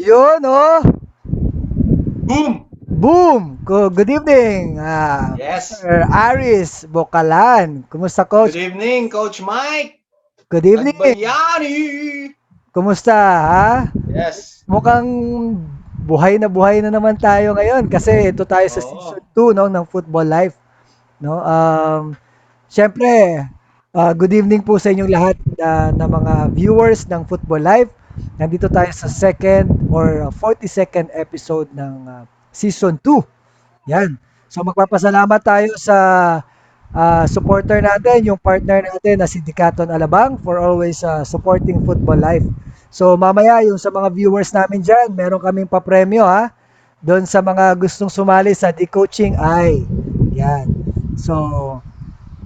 Yun, oh. Boom! Boom! Good evening, Yes. Mr. Aris Bocalan. Kumusta, Good Coach? evening, Coach Mike. Good evening. Agbayani! Kumusta, ha? Yes. Mukhang buhay na naman tayo ngayon kasi ito tayo sa season Oo. 2, no, ng Football Life. No? Siyempre, good evening po sa inyong lahat na mga viewers ng Football Life. Nandito tayo sa second or 42nd episode ng season 2. Yan. So magpapasalamat tayo sa supporter natin, yung partner natin na si Dikaton Alabang for always supporting Football Life. So mamaya yung sa mga viewers namin dyan, meron kaming papremyo ha. Doon sa mga gustong sumali sa The Coaching ay. Yan. So,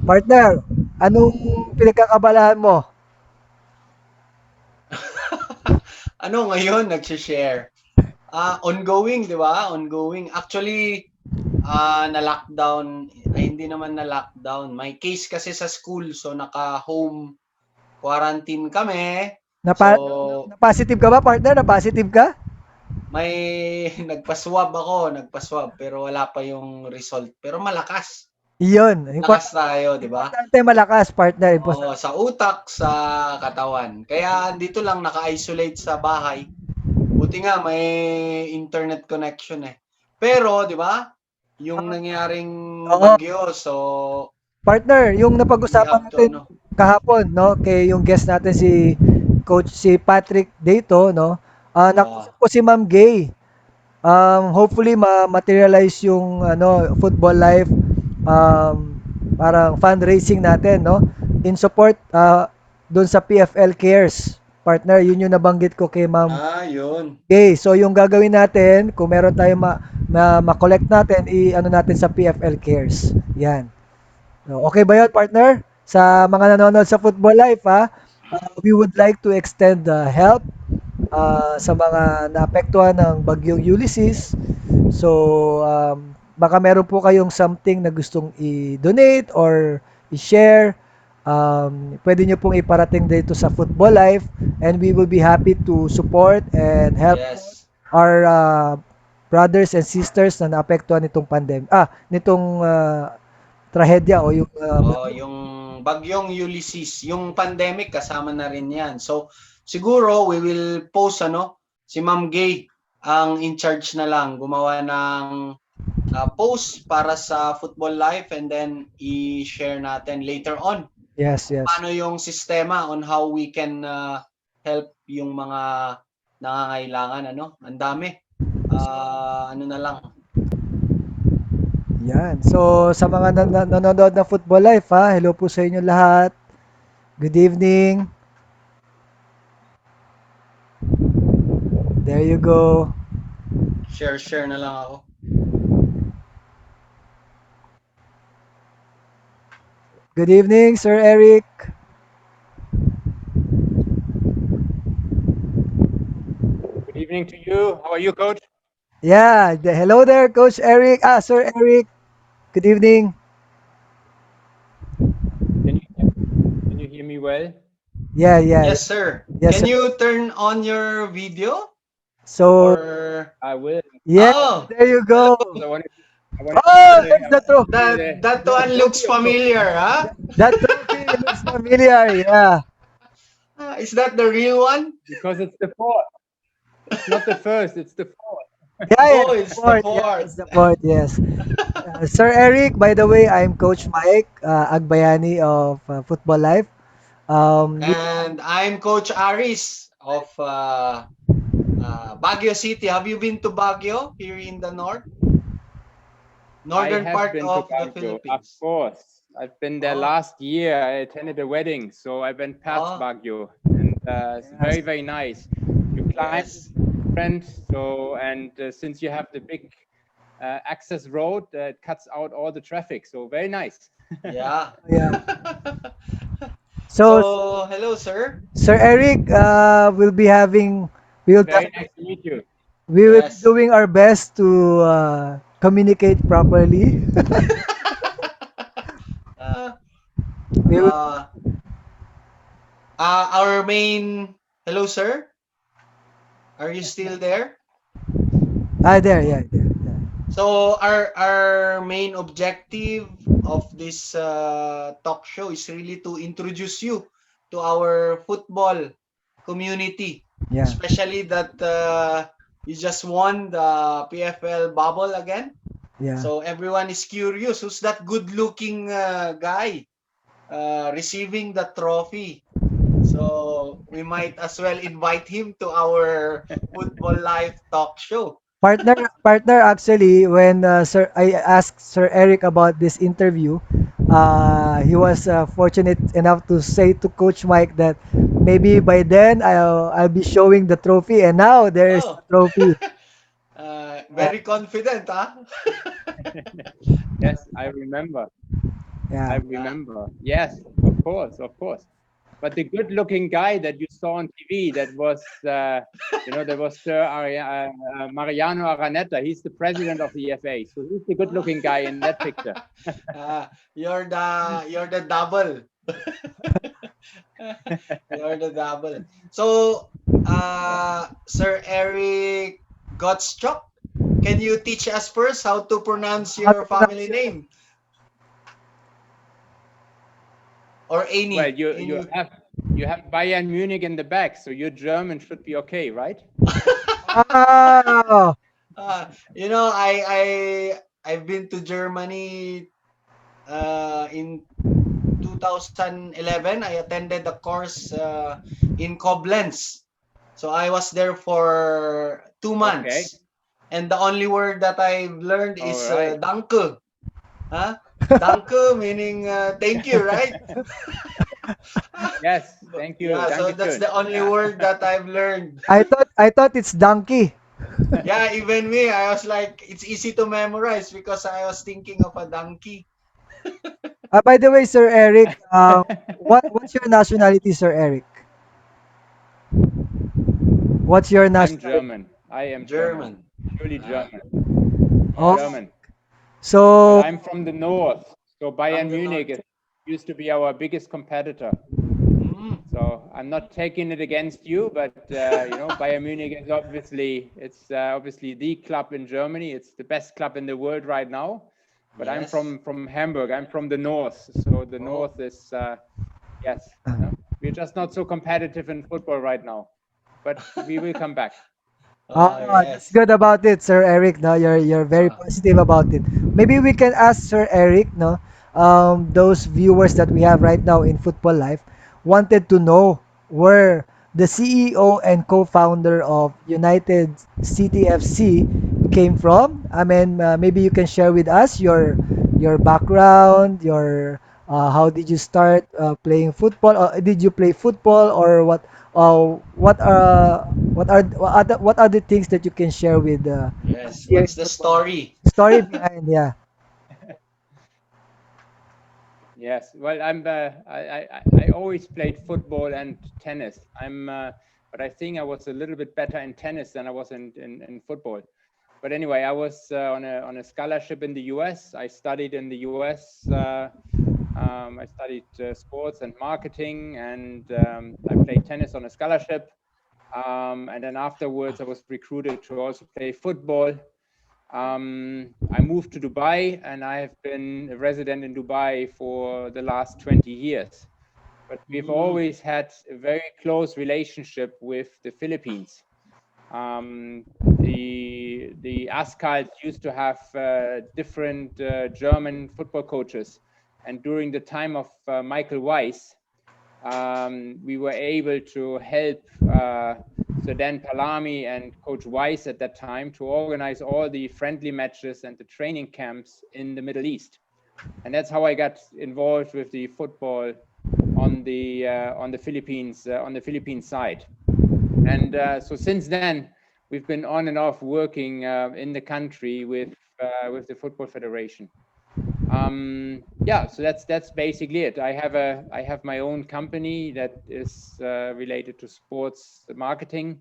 partner, anong pinagkakabalahan mo? Ano ngayon nag-share? Ongoing, di ba? Ongoing. Actually, na-lockdown. Ay, hindi naman na-lockdown. May case kasi sa school. So, naka-home quarantine kami. Napa, So, na-positive ka ba, partner? Na-positive ka? may nagpa-swab. Pero wala pa yung result. Pero malakas. Iyon. Malakas tayo, di ba? Importante malakas, partner. Oo, Importante. sa utak, sa katawan. Kaya dito lang naka-isolate sa bahay. Buti nga may internet connection eh. Pero, di ba? Yung nangyaring Oo. bagyo, so Partner, yung we napag-usapan have to natin ano. kahapon, no, kay yung guest natin si Patrick Dato, no. Nakausap Ah, ko si Ma'am Gay. Hopefully materialize yung Football Life parang fundraising natin, no, in support doon sa PFL Cares. Partner, yun yung nabanggit ko kay Ma'am yun. Gay. So yung gagawin natin, kung meron tayong ma-collect natin, i-ano natin sa PFL Cares. Yan. No, okay ba yun, partner? Sa mga nanonood sa Football Life, ha? We would like to extend help sa mga naapektuhan ng Bagyong Ulysses. So, baka meron po kayong something na gustong i-donate or i-share. Pwede nyo pong iparating dito sa Football Life and we will be happy to support and help Yes. our brothers and sisters na naapektuhan nitong nitong trahedya o yung Oh, yung bagyong Ulysses, yung pandemic kasama na rin 'yan. So siguro we will post ano, si Ma'am Gay ang in charge na lang gumawa ng post para sa Football Life and then i-share natin later on yes, kung yes. paano yung sistema on how we can help yung mga nangangailangan ano. Ang dami. Ano na lang. Yan. So, sa mga nanonood ng Football Life, ha, hello po sa inyo lahat. Good evening. There you go. Share na lang ako. Good evening, Sir Eric. Good evening to you. How are you, Coach? Yeah, hello there, Coach Eric. Sir Eric. Good evening. Can you can you hear me well? Yeah, yeah, Yes, sir. yes, Can sir. you turn on your video? So, Or I will. yeah, oh, there you hello. go. 'Cause I wanted to Oh, see there's the trophy. That The one looks trophy of familiar, huh? that trophy looks familiar. Yeah. Is that the real one? because it's the fourth. It's not the first. It's the fourth. Yeah, yeah, Oh, it's the it's the fourth. Yeah, fourth. it's the fourth. Yes. Sir Eric, by the way, I'm Coach Mike Agbayani of Football Life. We And I'm Coach Aris of Baguio City. Have you been to Baguio here in the I northern have part been to of the Baguio, of Philippines? course. I've been there Oh, last year. I attended a wedding, so I went past oh, Baguio, and it's yes, very, very nice. You climb yes. different, so and since you have the big access road, it cuts out all the traffic. So very nice. Yeah. yeah. So, So, hello, sir. Sir Eric, we'll Very nice to meet you. we will be Yes. doing our best to communicate properly. uh, We will, our main hello, sir. Are you still there? There, yeah, there. Yeah. So our main objective of this talk show is really to introduce you to our football community, Yeah. especially that you just won the PFL bubble again. Yeah. So everyone is curious, who's that good-looking guy receiving the trophy? So we might as well invite him to our Football Life talk show. Partner, actually, when Sir I asked Sir Eric about this interview, he was fortunate enough to say to Coach Mike that maybe by then I'll be showing the trophy, and now there is Oh, the trophy. Yeah, very confident, huh? Yes, I remember. I yeah. remember. Yes, of course, of course. But the good-looking guy that you saw on TV, that was, that was Mariano Araneta. He's the president of the FA, so he's the good-looking guy in that picture. You're the double. You're the double. So, Sir Eric Gottschalk, can you teach us first how to pronounce How to your pronounce family it? name or Well, any? you have Bayern Munich in the back, so your German should be okay, right? Wow. You know, I've been to Germany in 2011. I attended a course in Koblenz. So I was there for 2 months. Okay, And the only word that I've learned all is right. danke. Huh? Danke meaning thank you, right? Yes, thank you. Yeah, so that's Dankeschön. the only Yeah. word that I've learned. I thought it's donkey. Yeah, even me, I was like, it's easy to memorize because I was thinking of a donkey. By the way, Sir Eric, what's your nationality, Sir Eric? What's your I'm nationality? German. I am German. German. Surely Ah, German. yes. Oh, German. But so I'm from the north. So From Bayern the Munich north. used to be our biggest competitor. Mm. So I'm not taking it against you, but Bayern Munich is obviously the club in Germany. It's the best club in the world right now. But I'm Yes. from Hamburg. I'm from the north. So the Oh. north is yes. We're just not so competitive in football right now. But we will come back. That's Yes. good about it, Sir Eric. No, you're very Ah, positive about it. Maybe we can ask Sir Eric, no, those viewers that we have right now in Football Life wanted to know where the CEO and co-founder of United City FC came from. I mean, maybe you can share with us your background, your how did you start playing football? Did you play football or what? What are the things that you can share with us yes. here What's in the Football Life? story? Story behind, yeah. Yes, well, I always played football and tennis. But I think I was a little bit better in tennis than I was in football. But anyway, I was on a scholarship in the US. I studied in the US. I studied sports and marketing, and I played tennis on a scholarship. And then afterwards, I was recruited to also play football. I moved to Dubai, and I have been a resident in Dubai for the last 20 years. But we've Mm. always had a very close relationship with the Philippines. The Ascals used to have different German football coaches, and during the time of Michael Weiss, we were able to help Sir Dan Palami and Coach Weiss at that time to organize all the friendly matches and the training camps in the Middle East. And that's how I got involved with the football on the Philippines side. And so since then, we've been on and off working in the country with the Football Federation. So that's basically it. I have my own company that is related to sports marketing,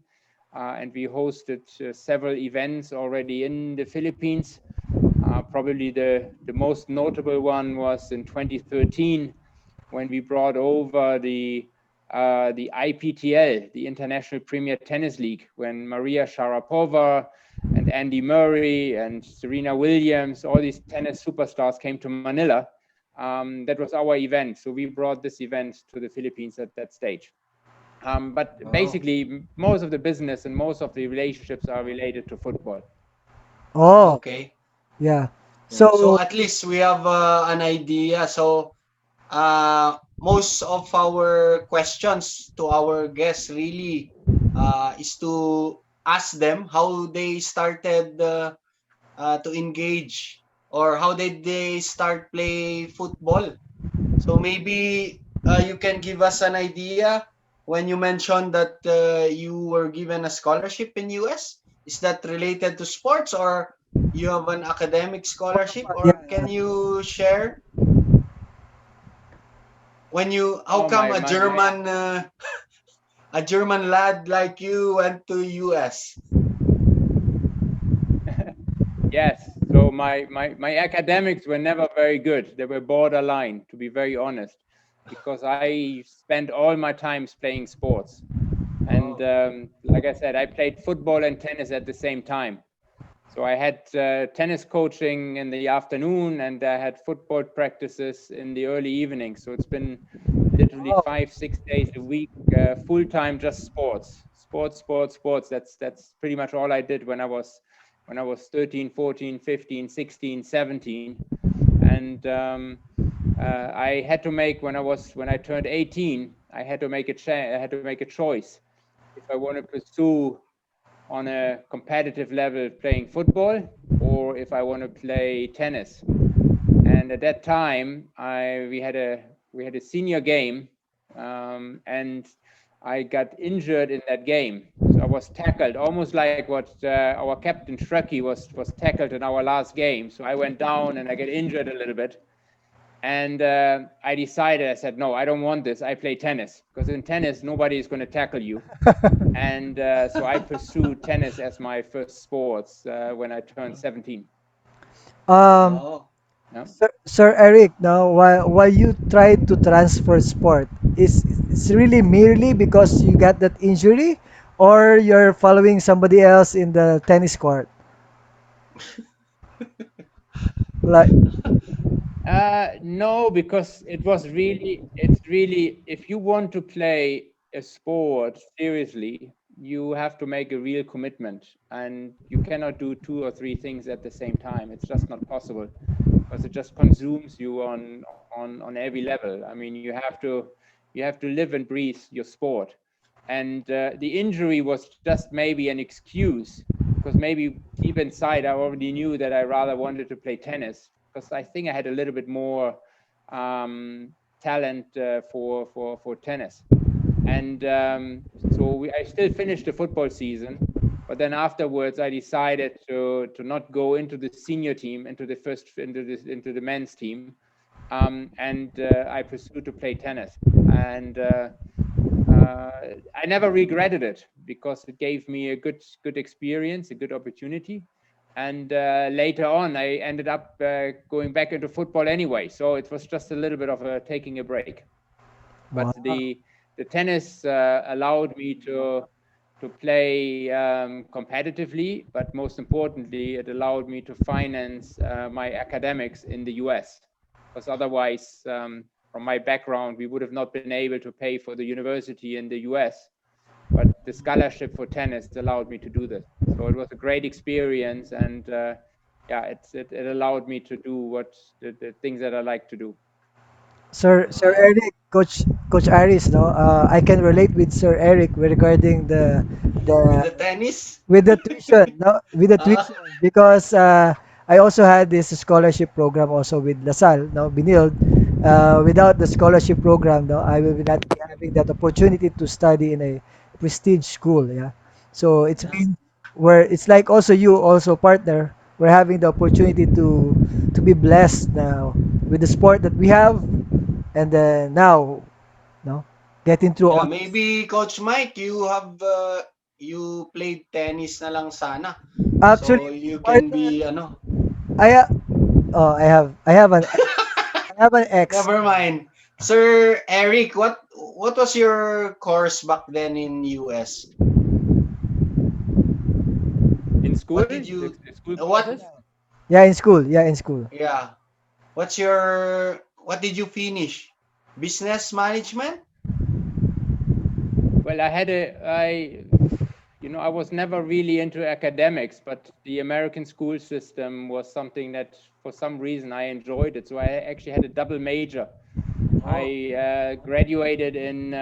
and we hosted several events already in the Philippines. Probably the most notable one was in 2013 when we brought over the the IPTL, the International Premier Tennis League, when Maria Sharapova and Andy Murray and Serena Williams, all these tennis superstars came to Manila. That was our event. So we brought this event to the Philippines at that stage. But Oh. basically, most of the business and most of the relationships are related to football. Oh, Okay. yeah. Yeah. So So, at least we have an idea. So most of our questions to our guests really is to ask them how they started to engage or how did they start play football. So maybe you can give us an idea when you mentioned that you were given a scholarship in US. Is that related to sports or you have an academic scholarship or can yeah. you share when you how Oh, come my a German lad like you went to US? Yes. So my academics were never very good. They were borderline, to be very honest, because I spent all my times playing sports. And Oh. like I said, I played football and tennis at the same time. So I had tennis coaching in the afternoon, and I had football practices in the early evening. So it's been literally Oh, 5, 6 days a week, full time, just sports, sports, sports, sports. That's pretty much all I did when I was 13, 14, 15, 16, 17. And I had to make when I turned 18, I had to make I had to make a choice if I want to pursue on a competitive level playing football or if I want to play tennis. And at that time, we had a senior game, and I got injured in that game. So I was tackled, almost like what our captain Shrekky was tackled in our last game. So I went down and I got injured a little bit. And I decided, I said, no, I don't want this. I play tennis because in tennis, nobody is going to tackle you. And so I pursued tennis as my first sports when I turned 17. um, Oh. Yeah. Sir Eric, now while you tried to transfer sport, is it's really merely because you got that injury, or you're following somebody else in the tennis court? Like, No, because it's really, if you want to play a sport seriously, you have to make a real commitment, and you cannot do two or three things at the same time. It's just not possible because it just consumes you on every level. I mean, you have to live and breathe your sport, and the injury was just maybe an excuse because maybe deep inside I already knew that I rather wanted to play tennis because I think I had a little bit more talent for tennis. And I still finished the football season, but then afterwards I decided to not go into the senior team, into the men's team, and I pursued to play tennis. And I never regretted it because it gave me a good experience, a good opportunity. And later on, I ended up going back into football anyway. So it was just a little bit of taking a break. But wow. the tennis allowed me to play competitively, but most importantly, it allowed me to finance my academics in the US. Because otherwise, from my background, we would have not been able to pay for the university in the US. But the scholarship for tennis allowed me to do this. So it was a great experience, and yeah, it allowed me to do the things that I like to do. Sir Wow. Eric, Coach Aris, no, I can relate with Sir Eric regarding With the the tennis? with the tuition, no, with the Ah, tuition, because I also had this scholarship program also with LaSalle, no, Binild. Without the scholarship program, no, I will not be having that opportunity to study in a prestige school. Yeah, so it's yeah. been where it's like also you also partner. We're having the opportunity to be blessed now with the sport that we have, and then now, no, getting through Yeah, all this. maybe Coach Mike, you played tennis na lang sana. Actually, So you can partner, be I oh, I have an I have an ex. never mind. Sir Eric, what was your course back then in US? In school, What did you the school what courses. Yeah, in school. Yeah, in school. yeah. What did you finish? Business management? Well, I was never really into academics, but the American school system was something that for some reason I enjoyed it. So I actually had a double major. Oh. I graduated in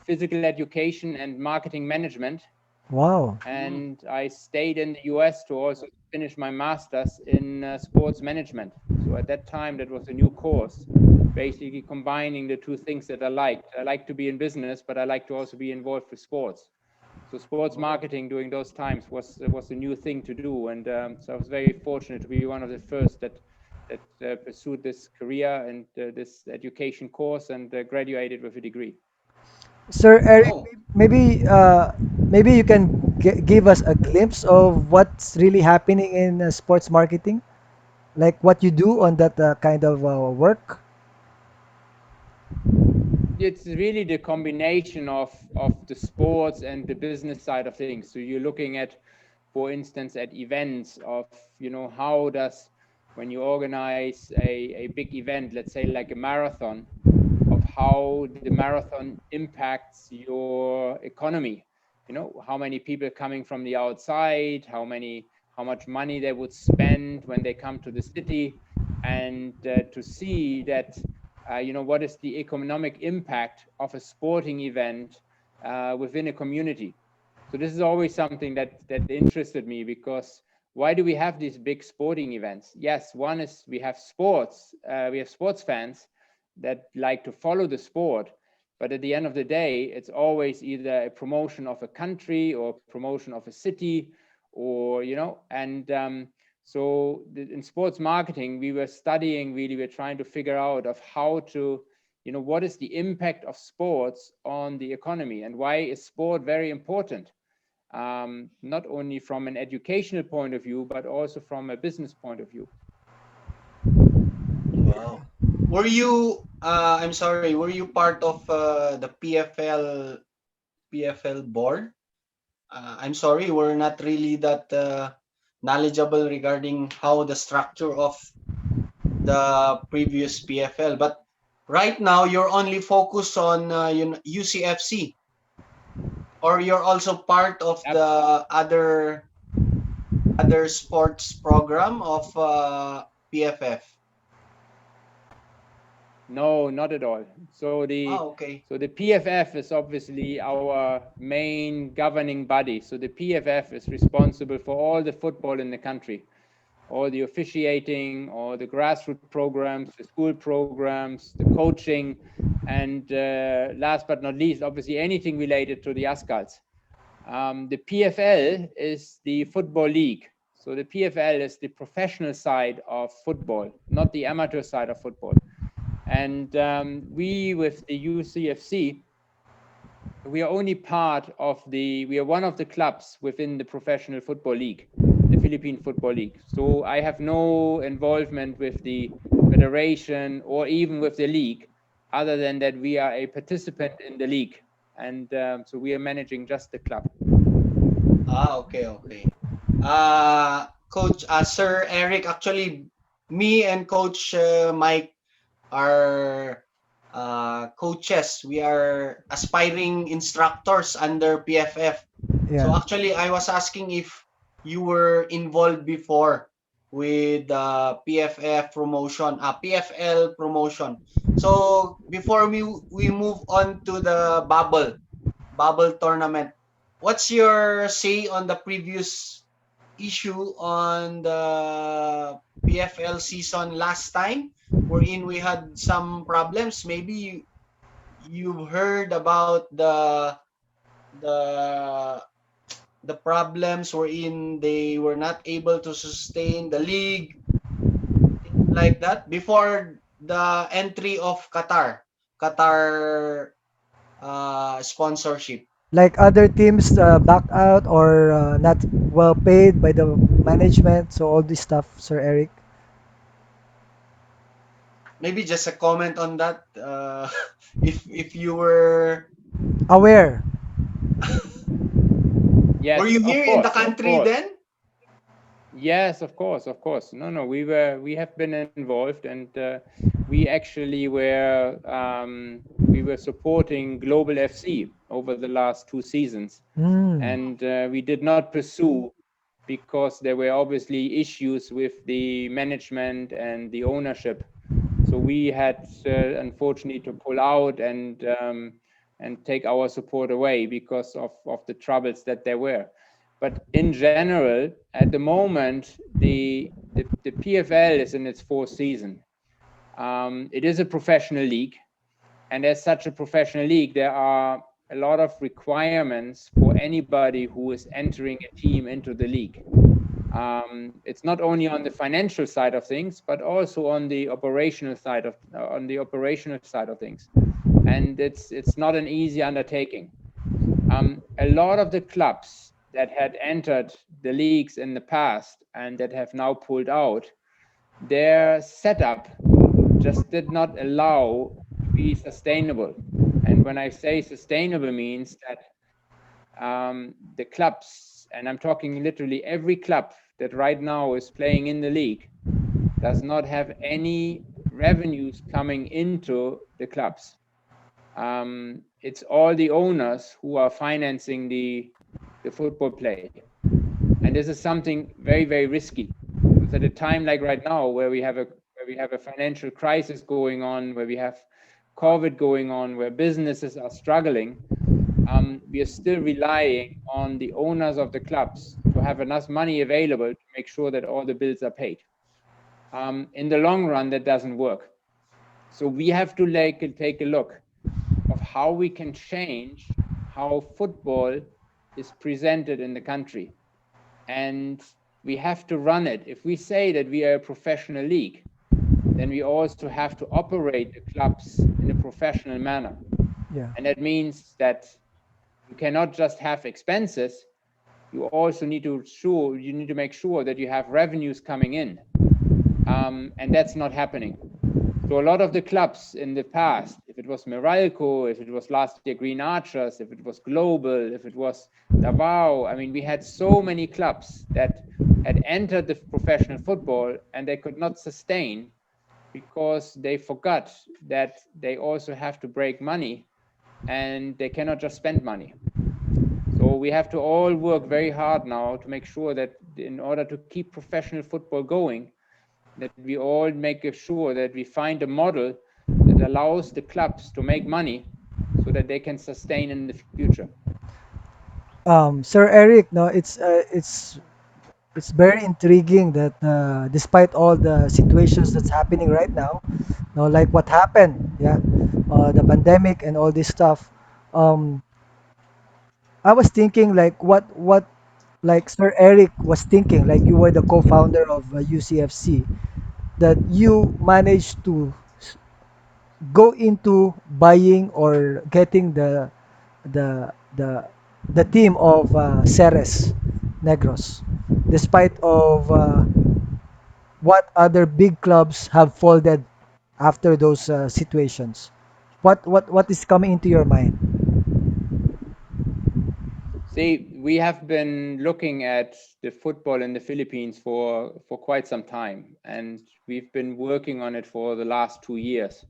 physical education and marketing management, Wow. Mm. and I stayed in the US to also finish my master's in sports management. So at that time, that was a new course, basically combining the two things that I liked. I like to be in business, but I like to also be involved with sports. So sports Oh. marketing during those times was a new thing to do, and so I was very fortunate to be one of the first that pursued this career and this education course and graduated with a degree. Sir Eric, Oh. maybe you can give us a glimpse of what's really happening in sports marketing, like what you do on that kind of work. It's really the combination of the sports and the business side of things. So you're looking at, for instance, at events of, how does, when you organize a big event, let's say like a marathon, of how the marathon impacts your economy. How many people coming from the outside, how much money they would spend when they come to the city, and to see that, what is the economic impact of a sporting event within a community. So this is always something that interested me, because why do we have these big sporting events? Yes, one is we have sports fans that like to follow the sport, but at the end of the day, it's always either a promotion of a country or promotion of a city, or and so in sports marketing, we were studying, really we're trying to figure out of how to, what is the impact of sports on the economy, and why is sport very important, not only from an educational point of view, but also from a business point of view. Wow. I'm sorry, were you part of the PFL board? I'm sorry, we're not really that knowledgeable regarding how the structure of the previous PFL. But right now, you're only focused on UCFC, or you're also part of Yep. the other sports program of PFF. No, not at all. Okay. So the PFF is obviously our main governing body. So the PFF is responsible for all the football in the country, all the officiating, all the grassroots programs, the school programs, the coaching, and last but not least, obviously anything related to the ASCALs. The PFL is the football league. So the PFL is the professional side of football, not the amateur side of football. And we, with the UCFC, we are only we are one of the clubs within the professional football league, the Philippine Football League. So I have no involvement with the federation or even with the league, other than that we are a participant in the league. And so we are managing just the club. Okay, okay. Coach, Sir Eric, actually, me and Coach Mike are coaches. We are aspiring instructors under PFF. So Yeah. actually, I was asking if you were involved before with PFF promotion, PFL promotion. So before we move on to the bubble tournament, what's your say on the previous issue on the PFL season last time, wherein we had some problems? Maybe you've heard about the the problems wherein they were not able to sustain the league, things like that, before the entry of Qatar sponsorship. Like other teams back out or not well paid by the management. So all this stuff, Sir Eric. maybe just a comment on that. If you were Aware. were Yes, you of here in the course, of country course. then? Yes, of course, of course. No, we have been involved, and we actually we were supporting Global FC over the last 2 seasons, and we did not pursue because there were obviously issues with the management and the ownership. So we had unfortunately to pull out and take our support away because of the troubles that there were. But in general, at the moment, the PFL is in its fourth season. It is a professional league, and as such a professional league, there are a lot of requirements for anybody who is entering a team into the league. It's not only on the financial side of things, but also on the operational side of things, and it's not an easy undertaking. A lot of the clubs that had entered the leagues in the past and that have now pulled out, their setup just did not allow to be sustainable. And when I say sustainable, means that the clubs, and I'm talking literally every club that right now is playing in the league, does not have any revenues coming into the clubs. It's all the owners who are financing the football play, and this is something very, very risky. Because at a time like right now, where we have a financial crisis going on, where we have COVID going on, where businesses are struggling, we are still relying on the owners of the clubs to have enough money available to make sure that all the bills are paid. In the long run, that doesn't work. So we have to take a look of how we can change how football is presented in the country. And we have to run it. If we say that we are a professional league, then we also have to operate the clubs in a professional manner. Yeah. And that means that you cannot just have expenses, you also need to make sure that you have revenues coming in. And that's not happening. So a lot of the clubs in the past, if it was Meralco, if it was last year Green Archers, if it was Global, if it was Davao, I mean, we had so many clubs that had entered the professional football and they could not sustain because they forgot that they also have to break money and they cannot just spend money. So we have to all work very hard now to make sure that in order to keep professional football going, that we all make sure that we find a model that allows the clubs to make money so that they can sustain in the future. Sir Eric, no, it's very intriguing that despite all the situations that's happening right now, no, like what happened, yeah, the pandemic and all this stuff. Um, I was thinking like what like Sir Eric was thinking, like you were the co-founder of UCFC, that you managed to go into buying or getting the the the team of Ceres Negros, despite of what other big clubs have folded after those situations. What is coming into your mind? See, we have been looking at the football in the Philippines for quite some time, and we've been working on it for the last 2 years.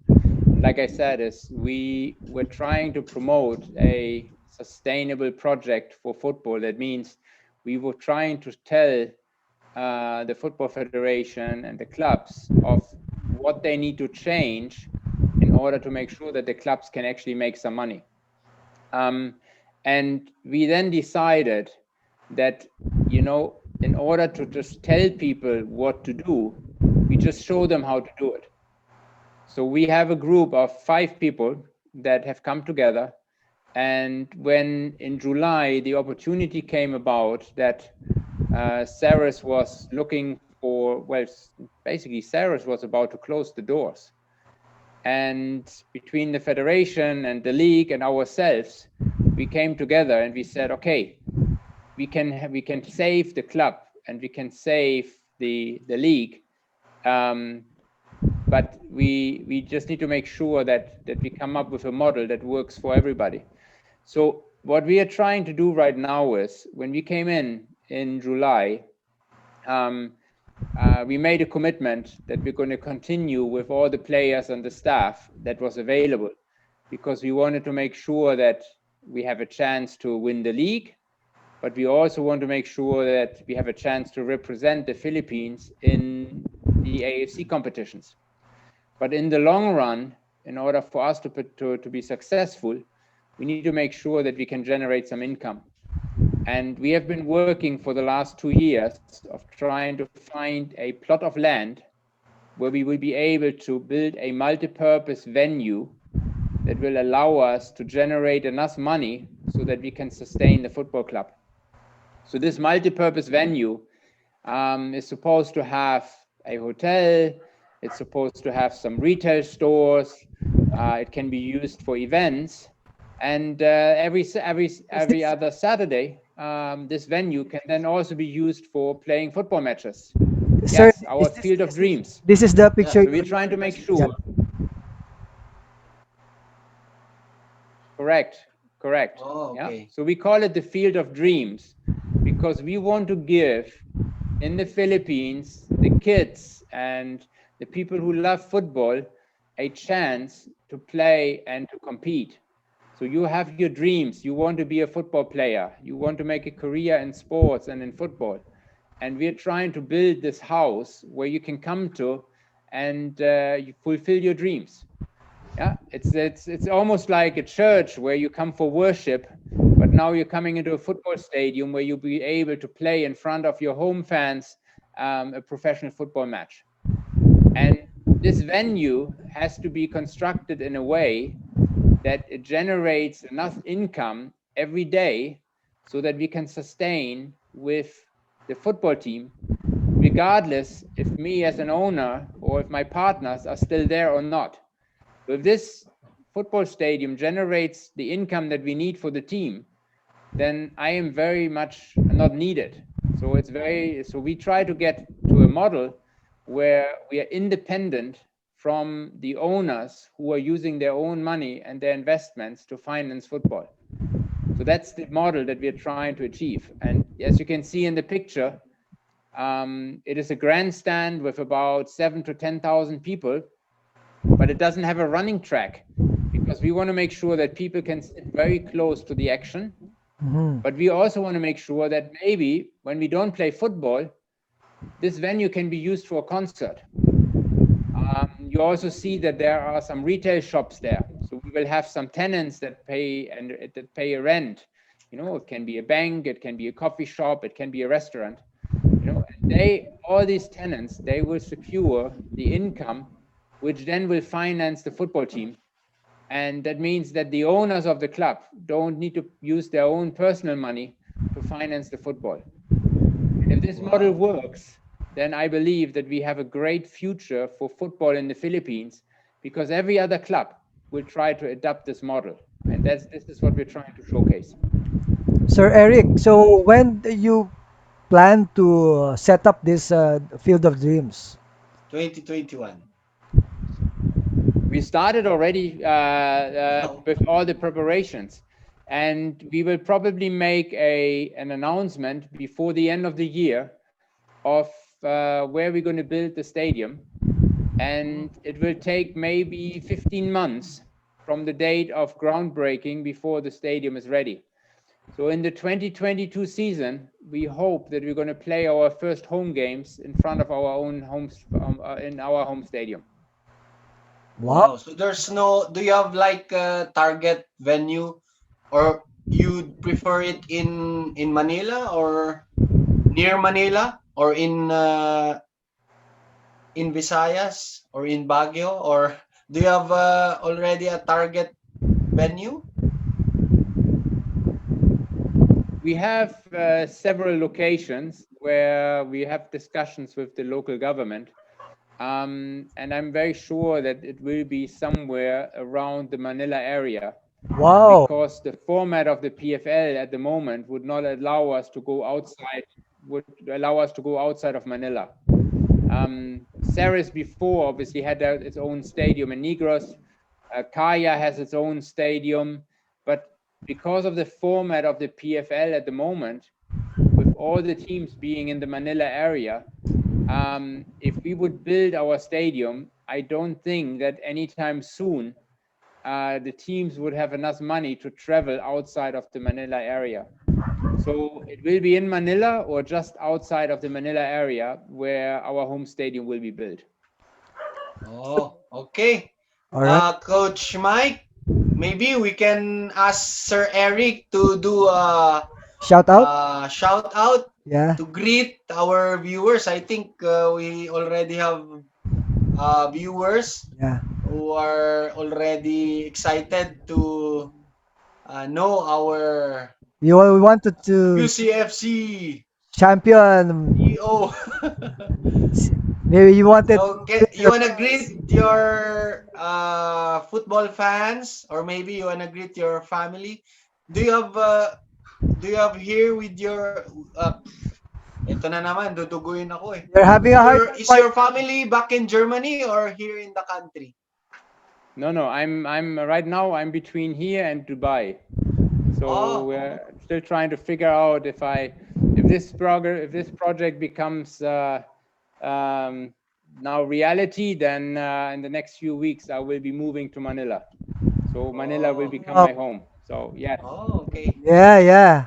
Like I said, is we were trying to promote a sustainable project for football. That means we were trying to tell the Football Federation and the clubs of what they need to change in order to make sure that the clubs can actually make some money. And we then decided that, in order to just tell people what to do, we just show them how to do it. So we have a group of 5 people that have come together. And when in July the opportunity came about that Ceres was looking for, well, basically Ceres was about to close the doors. And between the federation and the league and ourselves, we came together and we said, okay, we can save the club and we can save the league but we just need to make sure that we come up with a model that works for everybody. So what we are trying to do right now is, when we came in July, we made a commitment that we're going to continue with all the players and the staff that was available, because we wanted to make sure that we have a chance to win the league, but we also want to make sure that we have a chance to represent the Philippines in the AFC competitions. But in the long run, in order for us to be successful, we need to make sure that we can generate some income. And we have been working for the last 2 years of trying to find a plot of land where we will be able to build a multi-purpose venue that will allow us to generate enough money so that we can sustain the football club. So this multi-purpose venue is supposed to have a hotel, it's supposed to have some retail stores, it can be used for events, and every other Saturday, this venue can then also be used for playing football matches. Sir, Yes, our field of dreams. this is the picture. So we're trying to make sure. Correct. Oh, okay. Yeah. So we call it the field of dreams because we want to give in the Philippines the kids and the people who love football a chance to play and to compete. So you have your dreams, you want to be a football player, you want to make a career in sports and in football. And we're trying to build this house where you can come to and you fulfill your dreams. Yeah, it's almost like a church where you come for worship, but now you're coming into a football stadium where you'll be able to play in front of your home fans a professional football match. And this venue has to be constructed in a way that it generates enough income every day so that we can sustain with the football team, regardless if me as an owner or if my partners are still there or not. So if this football stadium generates the income that we need for the team, then I am very much not needed. So we try to get to a model where we are independent from the owners who are using their own money and their investments to finance football. So that's the model that we are trying to achieve. And as you can see in the picture, it is a grandstand with about 7,000 to 10,000 people, but it doesn't have a running track because we want to make sure that people can sit very close to the action. Mm-hmm. But we also want to make sure that maybe when we don't play football, this venue can be used for a concert. You also see that there are some retail shops there. So we will have some tenants that pay a rent. You know, it can be a bank, it can be a coffee shop, it can be a restaurant. You know, and all these tenants, they will secure the income, which then will finance the football team. And that means that the owners of the club don't need to use their own personal money to finance the football. And if this model works, then I believe that we have a great future for football in the Philippines, because every other club will try to adopt this model. And this is what we're trying to showcase. Sir Eric, so when do you plan to set up this Field of Dreams? 2021. We started already with all the preparations, and we will probably make an announcement before the end of the year of where we're going to build the stadium, and it will take maybe 15 months from the date of groundbreaking before the stadium is ready. So in the 2022 season, we hope that we're going to play our first home games in front of our own homes in our home stadium. Wow. So do you have like a target venue, or you prefer it in Manila or near Manila or in Visayas or in Baguio, or do you have already a target venue? We have several locations where we have discussions with the local government. And I'm very sure that it will be somewhere around the Manila area. Wow. Because the format of the PFL at the moment would not allow us to go outside, of Manila. Ceres before obviously had its own stadium in Negros. Kaya has its own stadium, but because of the format of the PFL at the moment, with all the teams being in the Manila area, if we would build our stadium, I don't think that anytime soon the teams would have enough money to travel outside of the Manila area. So it will be in Manila or just outside of the Manila area where our home stadium will be built. Oh, okay. All right. Coach Mike, maybe we can ask Sir Eric to do Shout out. a shout out Yeah. to greet our viewers. I think we already have viewers Yeah. who are already excited to know our You wanted to UCFC champion. CEO. Maybe you wanted So, to greet you your wanna fans. greet your football fans, or maybe you wanna greet your family? Do you have here with your ito na naman, duduguin ako eh. You're having a hard time, Is your partner. family back in Germany or here in the country? No, I'm right now I'm between here and Dubai. So Oh, we're still trying to figure out if this project becomes now reality, then in the next few weeks I will be moving to Manila. So Manila will oh, become Oh, my home. So yes, oh, okay. yeah, yeah.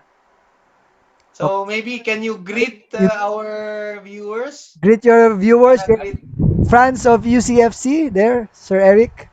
So maybe can you greet You our viewers? greet your viewers, Wanna your greet? fans of UCFC there, Sir Eric.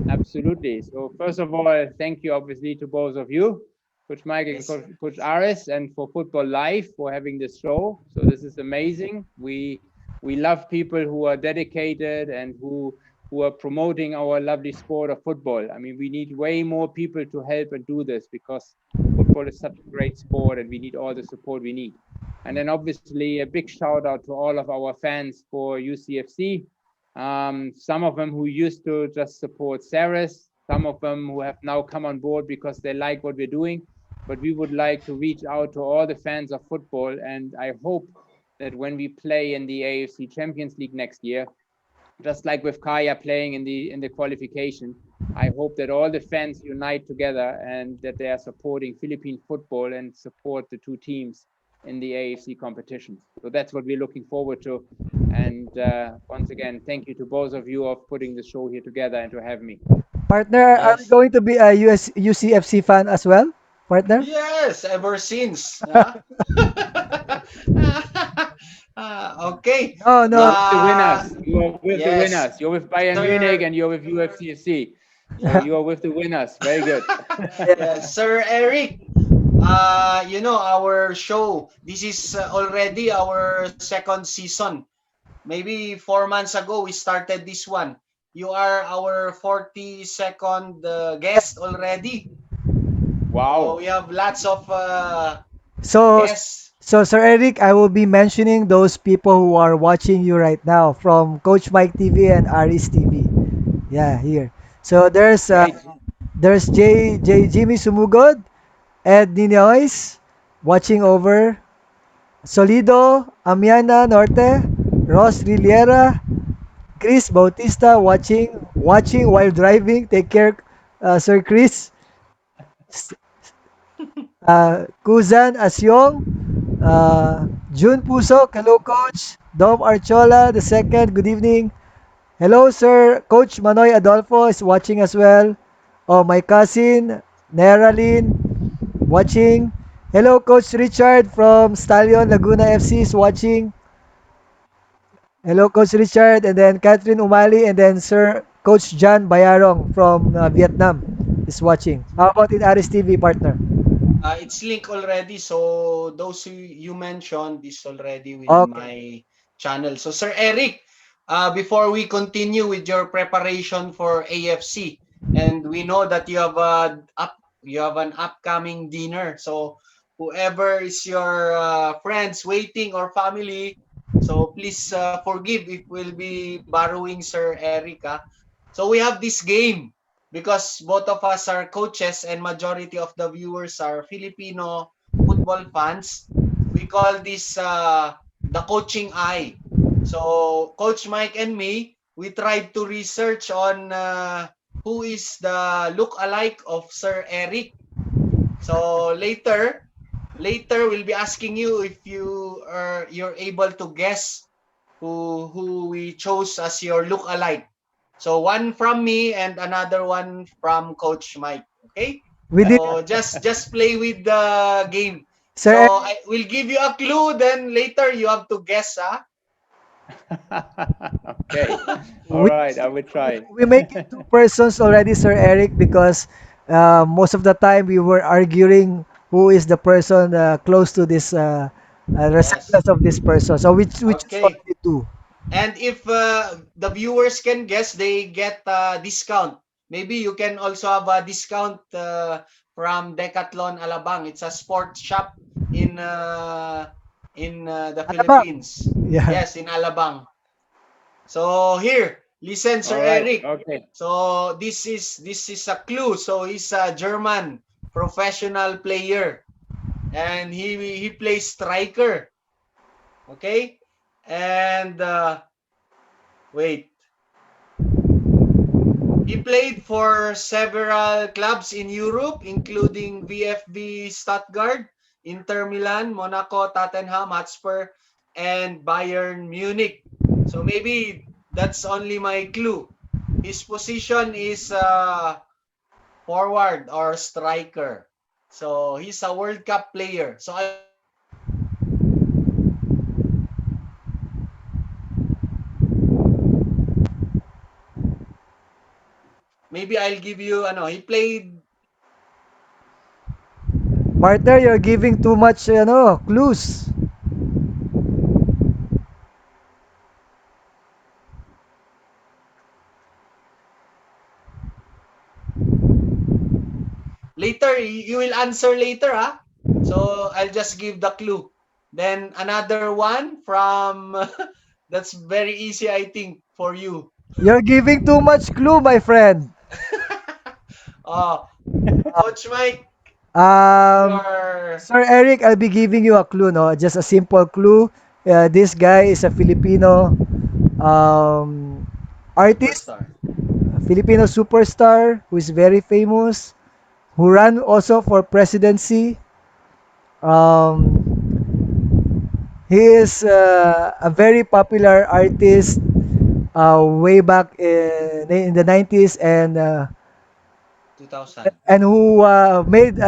absolutely. So first of all, thank you obviously to both of you, Coach Mike and Yes. Coach Aris, and for Football Life for having this show. So this is amazing. We love people who are dedicated and who are promoting our lovely sport of football. I mean, we need way more people to help and do this because football is such a great sport and we need all the support we need. And then obviously a big shout out to all of our fans for UCFC. Some of them who used to just support Ceres, some of them who have now come on board because they like what we're doing. But we would like to reach out to all the fans of football, and I hope that when we play in the AFC Champions League next year, just like with Kaya playing in the qualification, I hope that all the fans unite together and that they are supporting Philippine football and support the two teams in the AFC competition. So that's what we're looking forward to. And once again, thank you to both of you of putting the show here together and to have me. Partner, are we Yes. going to be a UCFC fan as well? Partner? Yes, ever since. Okay. No, You are no. with the winners. You are with the Yes, winners. You're with Bayern Munich Sir. and you're with UFCFC. So Yeah. you are with the winners. Very good. Yeah. Yes, Sir Eric. Our show. This is already our second season. Maybe 4 months ago we started this one. You are our 42nd guest already. So Wow. we have lots of So, guests. so Sir Eric, I will be mentioning those people who are watching you right now from Coach Mike TV and Aris TV. Yeah, here. So Great. there's Jimmy Sumugod, Ed Ninois, watching over. Solido, Amiana Norte, Ross Riliera, Chris Bautista watching while driving. Take care, Sir Chris. S- Kuzan Asyong, June Puso, hello Coach. Dom Archola, the second, good evening. Hello Sir, Coach Manoy Adolfo is watching as well. Oh, my cousin, Neralyn, watching. Hello Coach Richard from Stallion Laguna FC is watching. Hello, Coach Richard, and then Catherine Umali, and then Sir Coach John Bayarong from Vietnam is watching. How about in Aris TV, partner? It's linked already. So those who you mentioned is already within Okay. my channel. So Sir Eric, before we continue with your preparation for AFC, and we know that you have an upcoming dinner. So whoever is your friends waiting or family, so please forgive if we'll be borrowing Sir Eric. So we have this game because both of us are coaches and majority of the viewers are Filipino football fans. We call this the coaching eye. So Coach Mike and me, we tried to research on who is the look-alike of Sir Eric. So later we'll be asking you if you're able to guess who we chose as your look-alike. So one from me and another one from Coach Mike. Okay? We did, So just play with the game. Sir So Eric, I will give you a clue, then later you have to guess, ah. Okay. All we, right, I will try. we make it two persons already, Sir Eric, because most of the time we were arguing who is the person close to this Yes. resemblance of this person. So we choose Okay. already two. And if the viewers can guess, they get a discount. Maybe you can also have a discount from Decathlon Alabang. It's a sports shop in the Alabang. Philippines. Yeah. Yes, in Alabang. So here, listen, Sir All right. Eric. Okay. So this is a clue. So he's a German professional player, and he plays striker. Okay, and wait. He played for several clubs in Europe, including VfB Stuttgart, Inter Milan, Monaco, Tottenham Hotspur, and Bayern Munich. So maybe that's only my clue. His position is forward or striker. So he's a World Cup player. So I'll give you a clue. Maybe I'll give you he played. Partner, you're giving too much, clues. Later, you will answer later, ah. So I'll just give the clue. Then another one from that's very easy, I think, for you. You're giving too much clue, my friend. Oh, Coach Mike, Um, you're Sir Eric, I'll be giving you a clue, no? Just a simple clue. This guy is a Filipino um, artist, superstar. a Filipino superstar who is very famous, who ran also for presidency. Um, he is a very popular artist way back in the 90s2000. and who made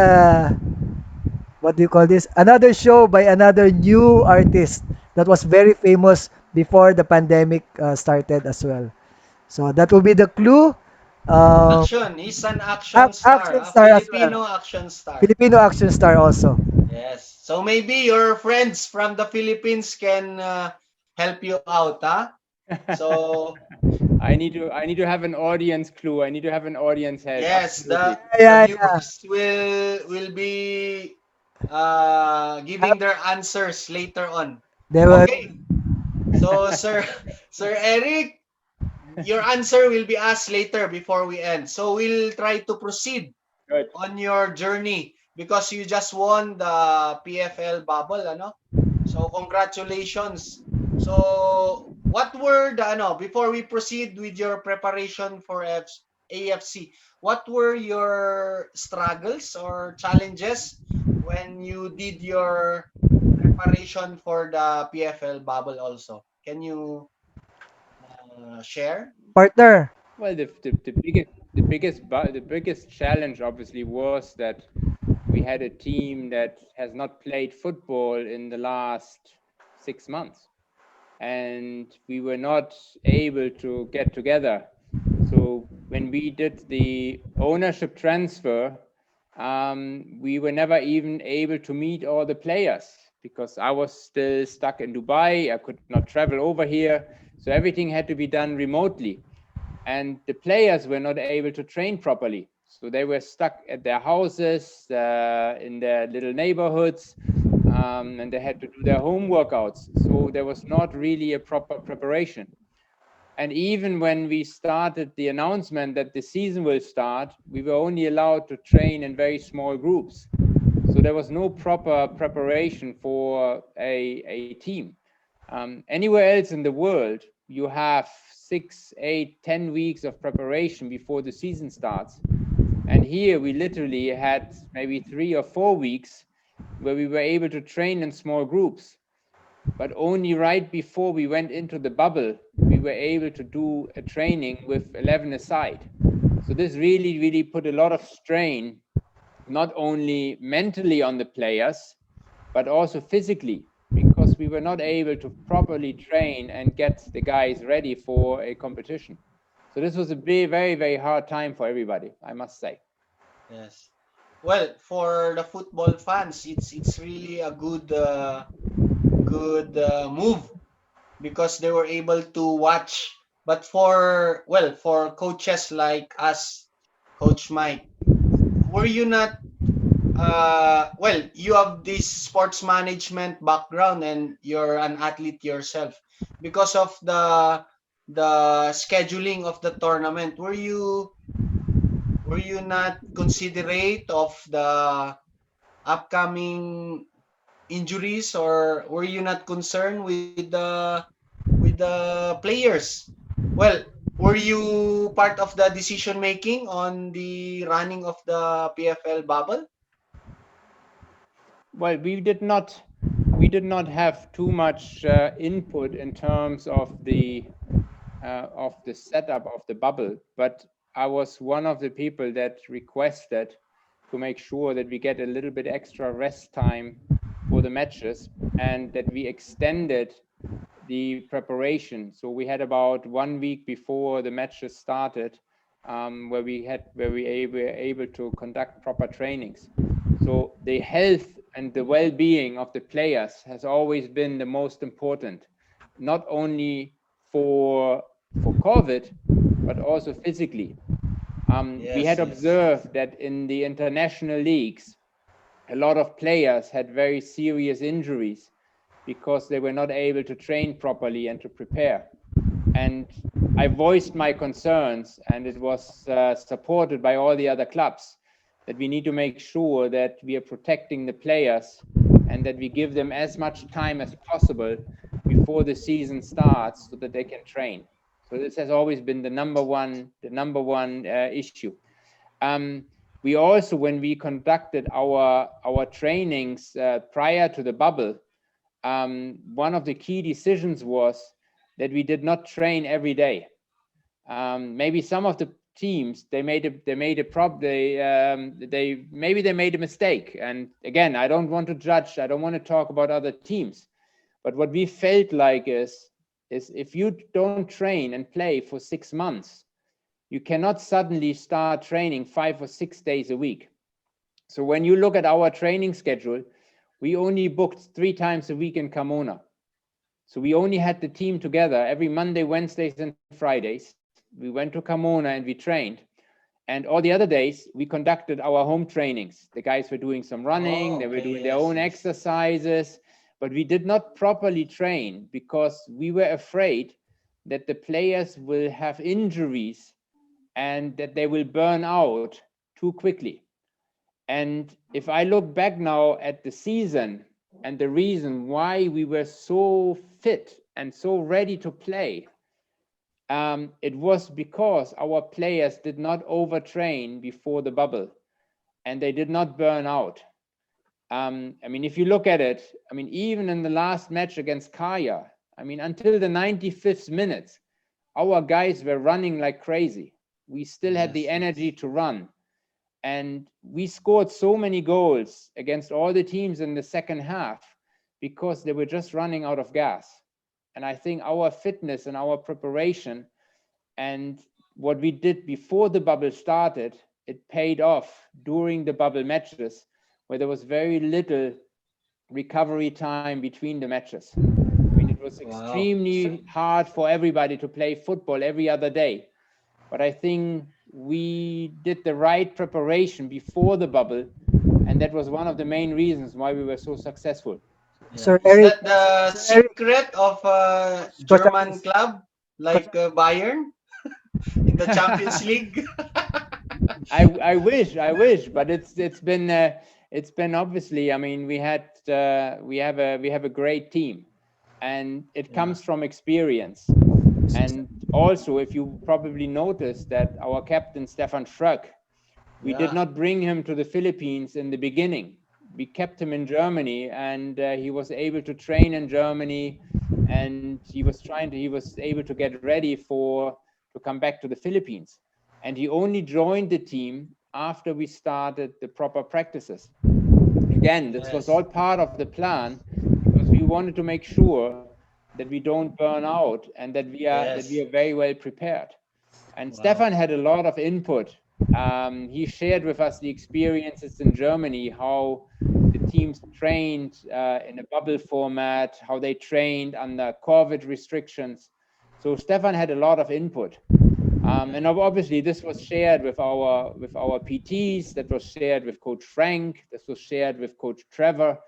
what do you call this? Another show by another new artist that was very famous before the pandemic started as well. So that will be the clue. Um, Action. He's an action star, Action a star as well. Filipino action star. Filipino action star also. Yes. So maybe your friends from the Philippines can help you out, huh? So I need to have an audience clue. I need to have an audience help. yes, Absolutely. the Yeah, yeah. viewers will be Uh, giving their answers later on. They will, Okay. So Sir Eric, your answer will be asked later before we end. So we'll try to proceed Good. on your journey because you just won the PFL bubble, ano? So congratulations. So what were the before we proceed with your preparation for AFC, what were your struggles or challenges when you did your preparation for the PFL bubble also? Can you share? partner. Well, the biggest challenge obviously was that we had a team that has not played football in the last 6 months, and we were not able to get together. So when we did the ownership transfer, we were never even able to meet all the players because I was still stuck in Dubai. I could not travel over here. So everything had to be done remotely. And the players were not able to train properly. So they were stuck at their houses, in their little neighborhoods, and they had to do their home workouts. So there was not really a proper preparation. And even when we started the announcement that the season will start, we were only allowed to train in very small groups. So there was no proper preparation for a team. Anywhere else in the world, you have 6, 8, 10 weeks of preparation before the season starts. And here we literally had maybe 3 or 4 weeks where we were able to train in small groups. But only right before we went into the bubble, we were able to do a training with 11 aside. So this really put a lot of strain, not only mentally on the players, but also physically, because we were not able to properly train and get the guys ready for a competition. So this was a very hard time for everybody, I must say. Yes. Well, for the football fans, it's really a good move because they were able to watch. But for coaches like us, Coach Mike, were you not you have this sports management background and you're an athlete yourself. Because of the scheduling of the tournament, were you not considerate of the upcoming injuries, or were you not concerned with the players? Well, were you part of the decision making on the running of the PFL bubble? Well, we did not have too much input in terms of the setup of the bubble, but I was one of the people that requested to make sure that we get a little bit extra rest time for the matches and that we extended the preparation. So we had about 1 week before the matches started, where we were able to conduct proper trainings. So the health and the well-being of the players has always been the most important, not only for COVID, but also physically. We had Yes, yes. observed that in the international leagues, a lot of players had very serious injuries because they were not able to train properly and to prepare. And I voiced my concerns, and it was supported by all the other clubs, that we need to make sure that we are protecting the players and that we give them as much time as possible before the season starts so that they can train. So this has always been the number one issue. We also, when we conducted our trainings prior to the bubble, one of the key decisions was that we did not train every day. Maybe some of the teams maybe they made a mistake. And again, I don't want to judge. I don't want to talk about other teams. But what we felt like is if you don't train and play for 6 months, you cannot suddenly start training 5 or 6 days a week. So when you look at our training schedule, we only booked 3 times a week in Carmona. So we only had the team together every Monday, Wednesdays, and Fridays. We went to Carmona and we trained. And all the other days, we conducted our home trainings. The guys were doing some running, they were doing their own exercises, but we did not properly train because we were afraid that the players will have injuries and that they will burn out too quickly. And if I look back now at the season and the reason why we were so fit and so ready to play, it was because our players did not overtrain before the bubble and they did not burn out. If you look at it, even in the last match against Kaya, until the 95th minute, our guys were running like crazy. We still had the energy to run. And we scored so many goals against all the teams in the second half because they were just running out of gas. And I think our fitness and our preparation and what we did before the bubble started, it paid off during the bubble matches where there was very little recovery time between the matches. It was extremely hard for everybody to play football every other day. But I think we did the right preparation before the bubble, and that was one of the main reasons why we were so successful. Sir Is Eric, that the secret of a German club like Bayern in the Champions League? I wish, but it's been obviously. We have a great team, and it Yeah. comes from experience. And also, if you probably noticed that our captain Stefan Schröck, we did Yeah. not bring him to the Philippines in the beginning. We kept him in Germany, and he was able to train in Germany, and he was able to get ready to come back to the Philippines. And he only joined the team after we started the proper practices. Again, this was Yes. all part of the plan, because we wanted to make sure that we don't burn out and that we Yes. are very well prepared. And Wow. Stefan had a lot of input. He shared with us the experiences in Germany, how the teams trained in a bubble format, how they trained under COVID restrictions. So Stefan had a lot of input. And obviously this was shared with our PTs, that was shared with Coach Frank, this was shared with Coach Trevor,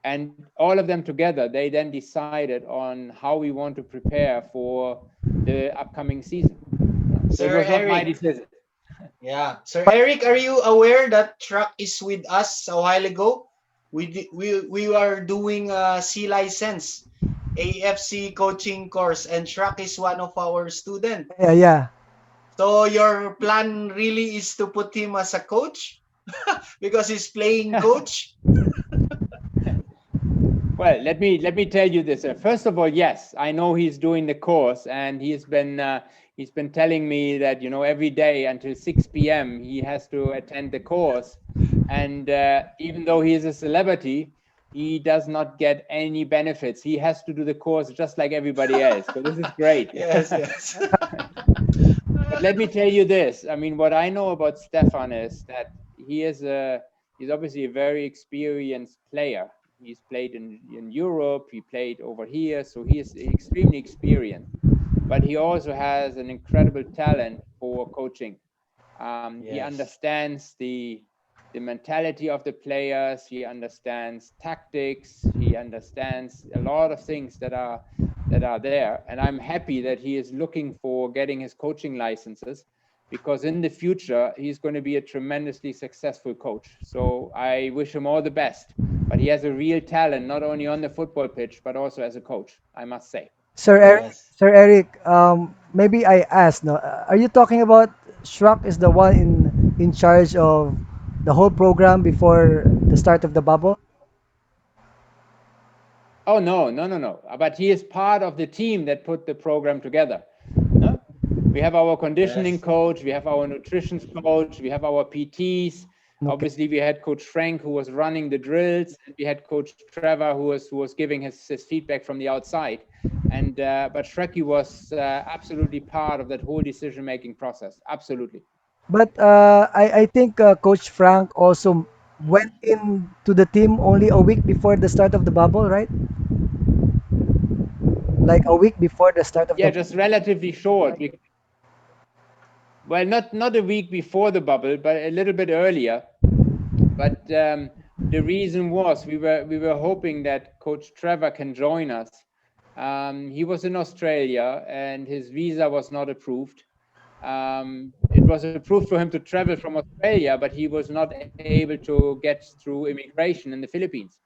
and all of them together, they then decided on how we want to prepare for the upcoming season. So it Sir was not my Eric. decision. Yeah. Sir Eric, are you aware that Truck is with us a while ago? We are doing a C license, AFC coaching course, and Truck is one of our student. Yeah, yeah. So your plan really is to put him as a coach because he's playing coach? Well, let me tell you this. First of all, yes, I know he's doing the course, and he's been telling me that, every day until 6 p.m. he has to attend the course, and even though he is a celebrity, he does not get any benefits. He has to do the course just like everybody else. So this is great. Yes, yes. But let me tell you this. I mean, what I know about Stefan is that he's obviously a very experienced player. He's played in Europe, he played over here, so he is extremely experienced. But he also has an incredible talent for coaching. He Yes. understands the mentality of the players. He understands tactics. He understands a lot of things that are there. And I'm happy that he is looking for getting his coaching licenses, because in the future he's going to be a tremendously successful coach. So I wish him all the best. But he has a real talent, not only on the football pitch, but also as a coach, I must say. Sir Eric, Yes. Sir Eric, maybe I asked, no, are you talking about Shrek is the one in charge of the whole program before the start of the bubble? Oh, no, no, no, no. But he is part of the team that put the program together. No? We have our conditioning Yes. coach, we have our nutrition coach, we have our PTs. Okay. Obviously, we had Coach Frank, who was running the drills, and we had Coach Trevor, who was giving his feedback from the outside. And but Shreki was absolutely part of that whole decision-making process. Absolutely. But I think Coach Frank also went into the team only a week before the start of the bubble, right? Like a week before the start of Yeah, the just relatively short. Well, not a week before the bubble, but a little bit earlier. But the reason was we were hoping that Coach Trevor can join us. He was in Australia and his visa was not approved. It was approved for him to travel from Australia, but he was not able to get through immigration in the Philippines.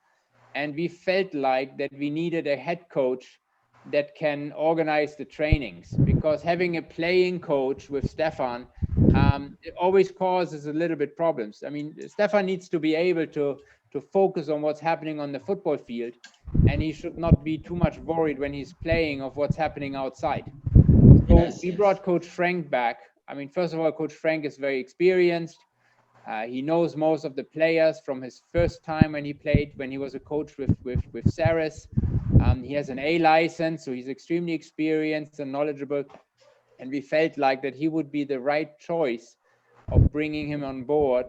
And we felt like that we needed a head coach that can organize the trainings, because having a playing coach with Stefan, it always causes a little bit problems. I mean, Stefan needs to be able to focus on what's happening on the football field, and he should not be too much worried when he's playing of what's happening outside. So Yes, we yes. brought Coach Frank back. I mean, first of all, Coach Frank is very experienced. He knows most of the players from his first time when he was a coach with Saris. He has an A license, so he's extremely experienced and knowledgeable. And we felt like that he would be the right choice of bringing him on board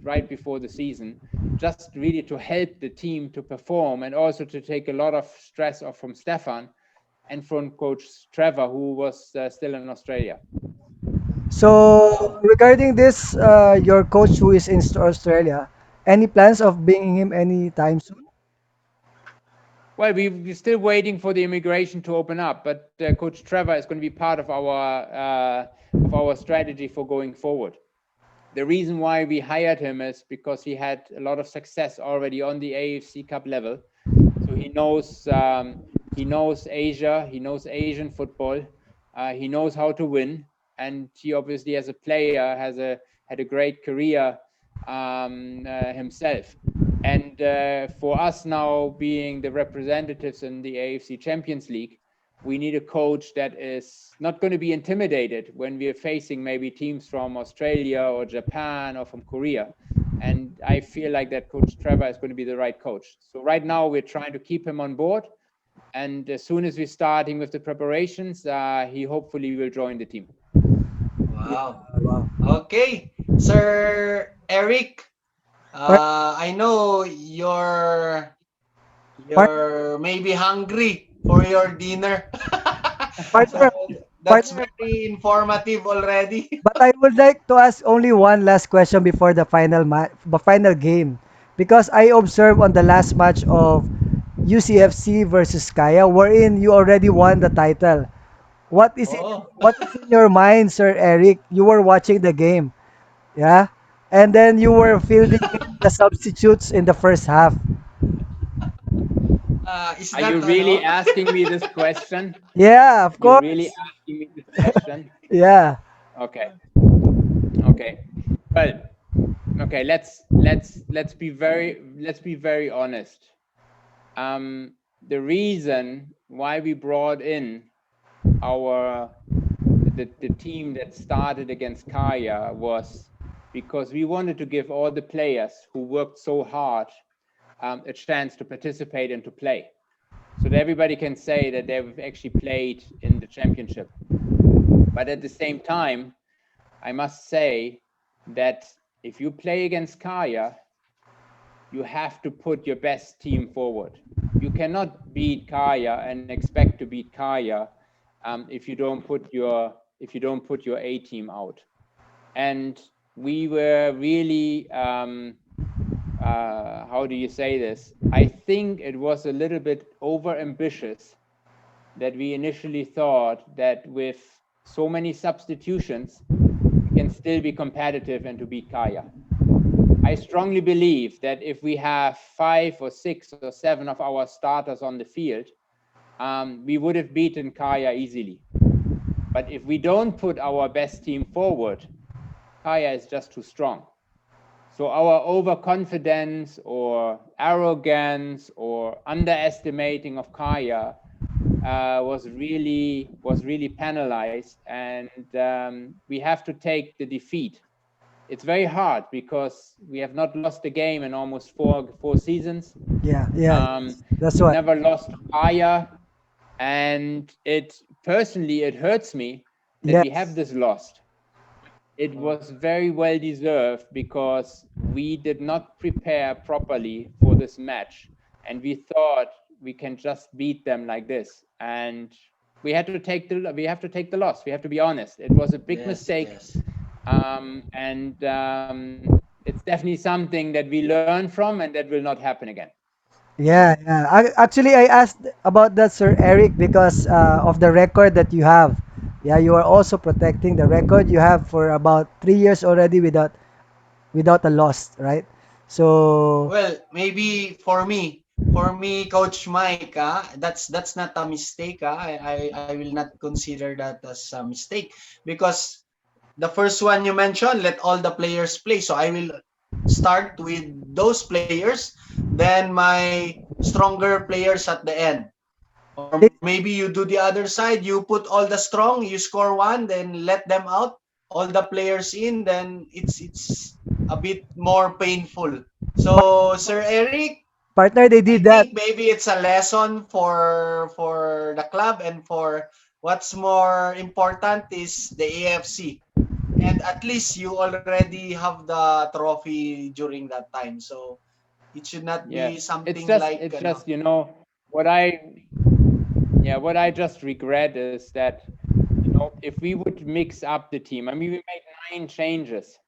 right before the season, just really to help the team to perform, and also to take a lot of stress off from Stefan and from Coach Trevor, who was still in Australia. So regarding this, your coach who is in Australia, any plans of bringing him anytime soon? Well, we're still waiting for the immigration to open up, but Coach Trevor is going to be part of our strategy for going forward. The reason why we hired him is because he had a lot of success already on the AFC Cup level, so he knows He knows Asia. He knows Asian football. He knows how to win, and he obviously, as a player, had a great career himself. And for us now, being the representatives in the AFC Champions League, we need a coach that is not going to be intimidated when we are facing maybe teams from Australia or Japan or from Korea. And I feel like that Coach Trevor is going to be the right coach. So right now we're trying to keep him on board. And as soon as we're starting with the preparations, he hopefully will join the team. Wow. Wow. Okay, Sir Eric, Part, I know part, you're maybe hungry for your dinner. So partner, that's partner, very informative already. but I would like to ask only one last question before the final game, because I observed on the last match of UCFC versus Kaya, wherein you already won the title. Oh. What is in your mind, Sir Eric? You were watching the game, yeah, and then you were fielding in the substitutes in the first half. Is Are that you really ano? asking me this question? Yeah, of You're really course. asking me this question? Yeah, Okay. Okay. Well, okay, let's be very honest. The reason why we brought in our the team that started against Kaya was because we wanted to give all the players who worked so hard a chance to participate and to play, so that everybody can say that they've actually played in the championship. But at the same time, I must say that if you play against Kaya, you have to put your best team forward. You cannot beat Kaya and expect to beat Kaya if you don't put your A team out. And we were really how do you say this? I think it was a little bit over ambitious that we initially thought that with so many substitutions, we can still be competitive and to beat Kaya. I strongly believe that if we have 5 or 6 or 7 of our starters on the field, we would have beaten Kaya easily. But if we don't put our best team forward, Kaya is just too strong. So our overconfidence or arrogance or underestimating of Kaya was really penalized, and we have to take the defeat. It's very hard because we have not lost a game in almost four seasons. yeah, yeah. That's We why. never lost to Kaya, and it hurts me that we have Yes. this lost. It was very well deserved because we did not prepare properly for this match, and we thought we can just beat them like this. And we have to take the loss. We have to be honest. It was a big Yes, mistake, yes. and it's definitely something that we learn from, and that will not happen again. Yeah, yeah. Actually, I asked about that, Sir Eric, because of the record that you have. Yeah, you are also protecting the record you have for about 3 years already without a loss, right? So Well, maybe for me, Coach Mike, that's not a mistake. I will not consider that as a mistake because the first one you mentioned, let all the players play. So I will start with those players, then my stronger players at the end. Or maybe you do the other side, you put all the strong, you score one, then let them out, all the players in, then it's a bit more painful. So, Sir Eric, partner, they I did that. think maybe it's a lesson for the club, and for what's more important is the AFC. And at least you already have the trophy during that time. So it should not be Yes, something like it's just what I just regret is that if we would mix up the team. I mean, we made 9 changes.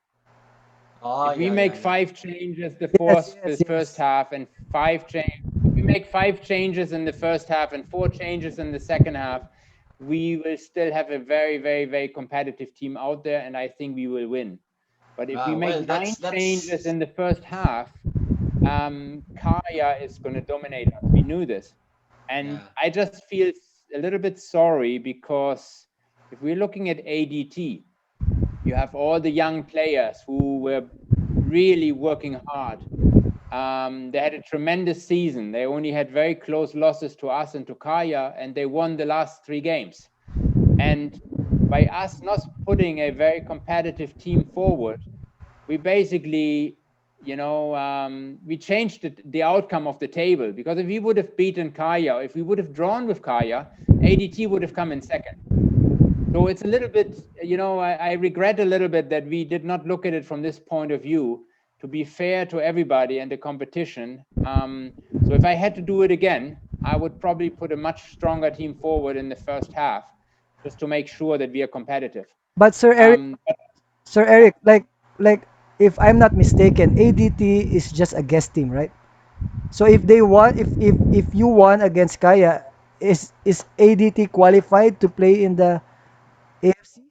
oh, If we yeah, make yeah, yeah. 5 changes Yes, the yes, first yes. half and if we make 5 changes in the first half and 4 changes in the second half, we will still have a very, very, very competitive team out there, and I think we will win. But if we Well, make nine changes that's in the first half, Kaya is going to dominate us. We knew this. And Yeah. I just feel a little bit sorry because if we're looking at ADT, you have all the young players who were really working hard. They had a tremendous season. They only had very close losses to us and to Kaya, and they won the last 3 games. And by us not putting a very competitive team forward, we basically, we changed the outcome of the table, because if we would have beaten Kaya, if we would have drawn with Kaya, ADT would have come in second. So it's a little bit, I regret a little bit that we did not look at it from this point of view, to be fair to everybody and the competition. So if I had to do it again, I would probably put a much stronger team forward in the first half, just to make sure that we are competitive. But But Sir yeah, Eric, like if I'm not mistaken, ADT is just a guest team, right? So if they won, if you won against Kaya, is ADT qualified to play in the AFC?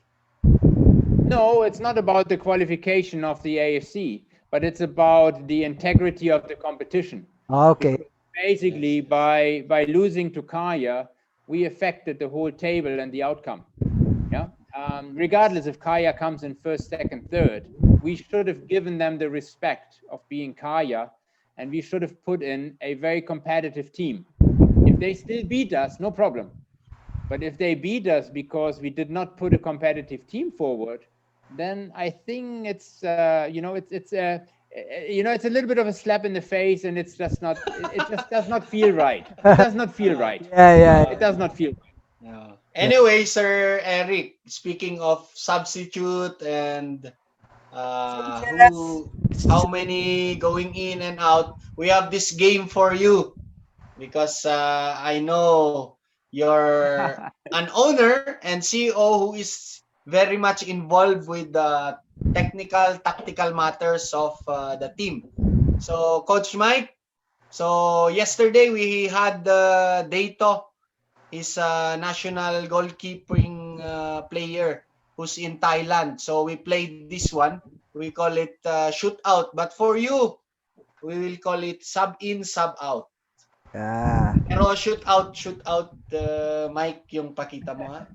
no, it's not about the qualification of the AFC, but it's about the integrity of the competition. Ah, okay. Because basically, by losing to Kaya, we affected the whole table and the outcome. Yeah. Regardless if Kaya comes in first, second, third, we should have given them the respect of being Kaya, and we should have put in a very competitive team. If they still beat us, no problem. But if they beat us because we did not put a competitive team forward, then I think it's it's a little bit of a slap in the face, and it's just not. It just does not feel right. It does not feel Yeah. right. Yeah, yeah, It does not feel right. Yeah. yeah. Anyway, Sir Eric, speaking of substitute and Yes. who, how many going in and out, we have this game for you, because I know you're an owner and CEO who is very much involved with the technical, tactical matters of the team. So, Coach Mike, so yesterday we had Dato. He's a national goalkeeping player who's in Thailand. So we played this one. We call it shootout. But for you, we will call it sub in, sub out. Yeah. Pero shootout, Mike, yung pakita mo ha.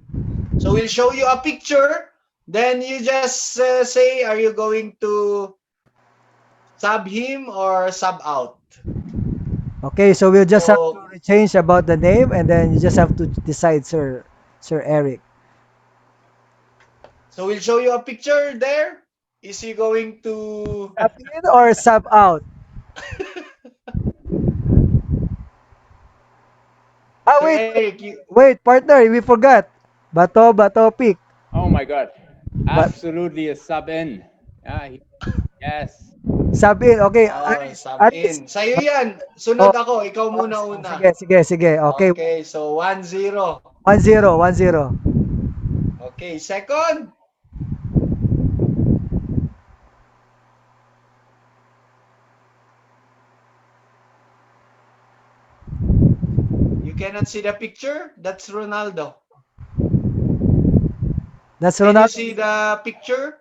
So we'll show you a picture. Then you just say, are you going to sub him or sub out? Okay, so we'll just have So to change about the name, and then you just have to decide, Sir Eric. so we'll show you a picture there. Is he going to Sub in or sub out? Ah, Sir wait, Eric, you wait, partner, we forgot. Bato pick. Oh my God, But absolutely a sub in. Yes. sub in, okay. oh, sub Aris, in. Sa'yo yan. oh, Sunod ako. Ikaw muna una. sige, sige, sige. Okay, Okay, so 1-0. 1-0, 1-0. Okay, second. You cannot see the picture? That's Ronaldo. That's Can you Ronaldo. see the picture?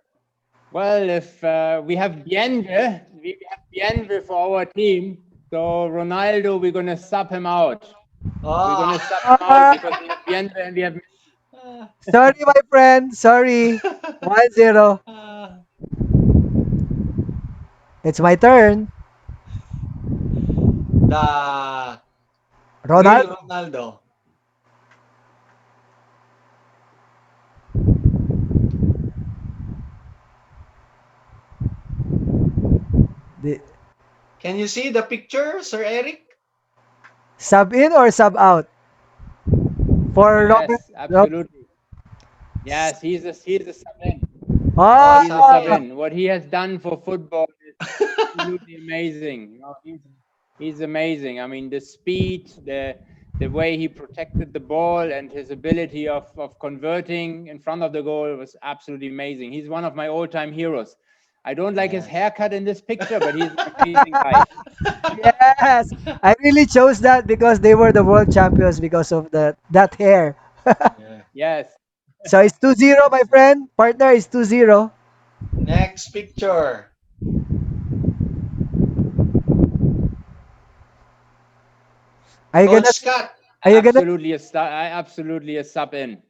Well, if we have Bienve for our team. So Ronaldo, we're gonna sub him out. We're Oh. gonna sub him out because we have Bienve and we have. Sorry, my friend. Sorry. 1-0. It's my turn. The real Ronaldo. Ronaldo. The, Can you see the picture, Sir Eric? sub in or sub out? For Robert. Yes, absolutely. Yes, he's a sub in. Oh, Oh, He's a sub sub in. in. What he has done for football is absolutely amazing. He's amazing. I mean, the speed, the way he protected the ball, and his ability of converting in front of the goal was absolutely amazing. He's one of my all-time heroes. I don't like his Yes. haircut in this picture, but he's an amazing guy. yes. I really chose that because they were the world champions because of that hair. Yeah. Yes. So it's 2-0, my friend. Partner is 2-0. Next picture. Are you Coach gonna Scott. Are you gonna? I absolutely a sub in.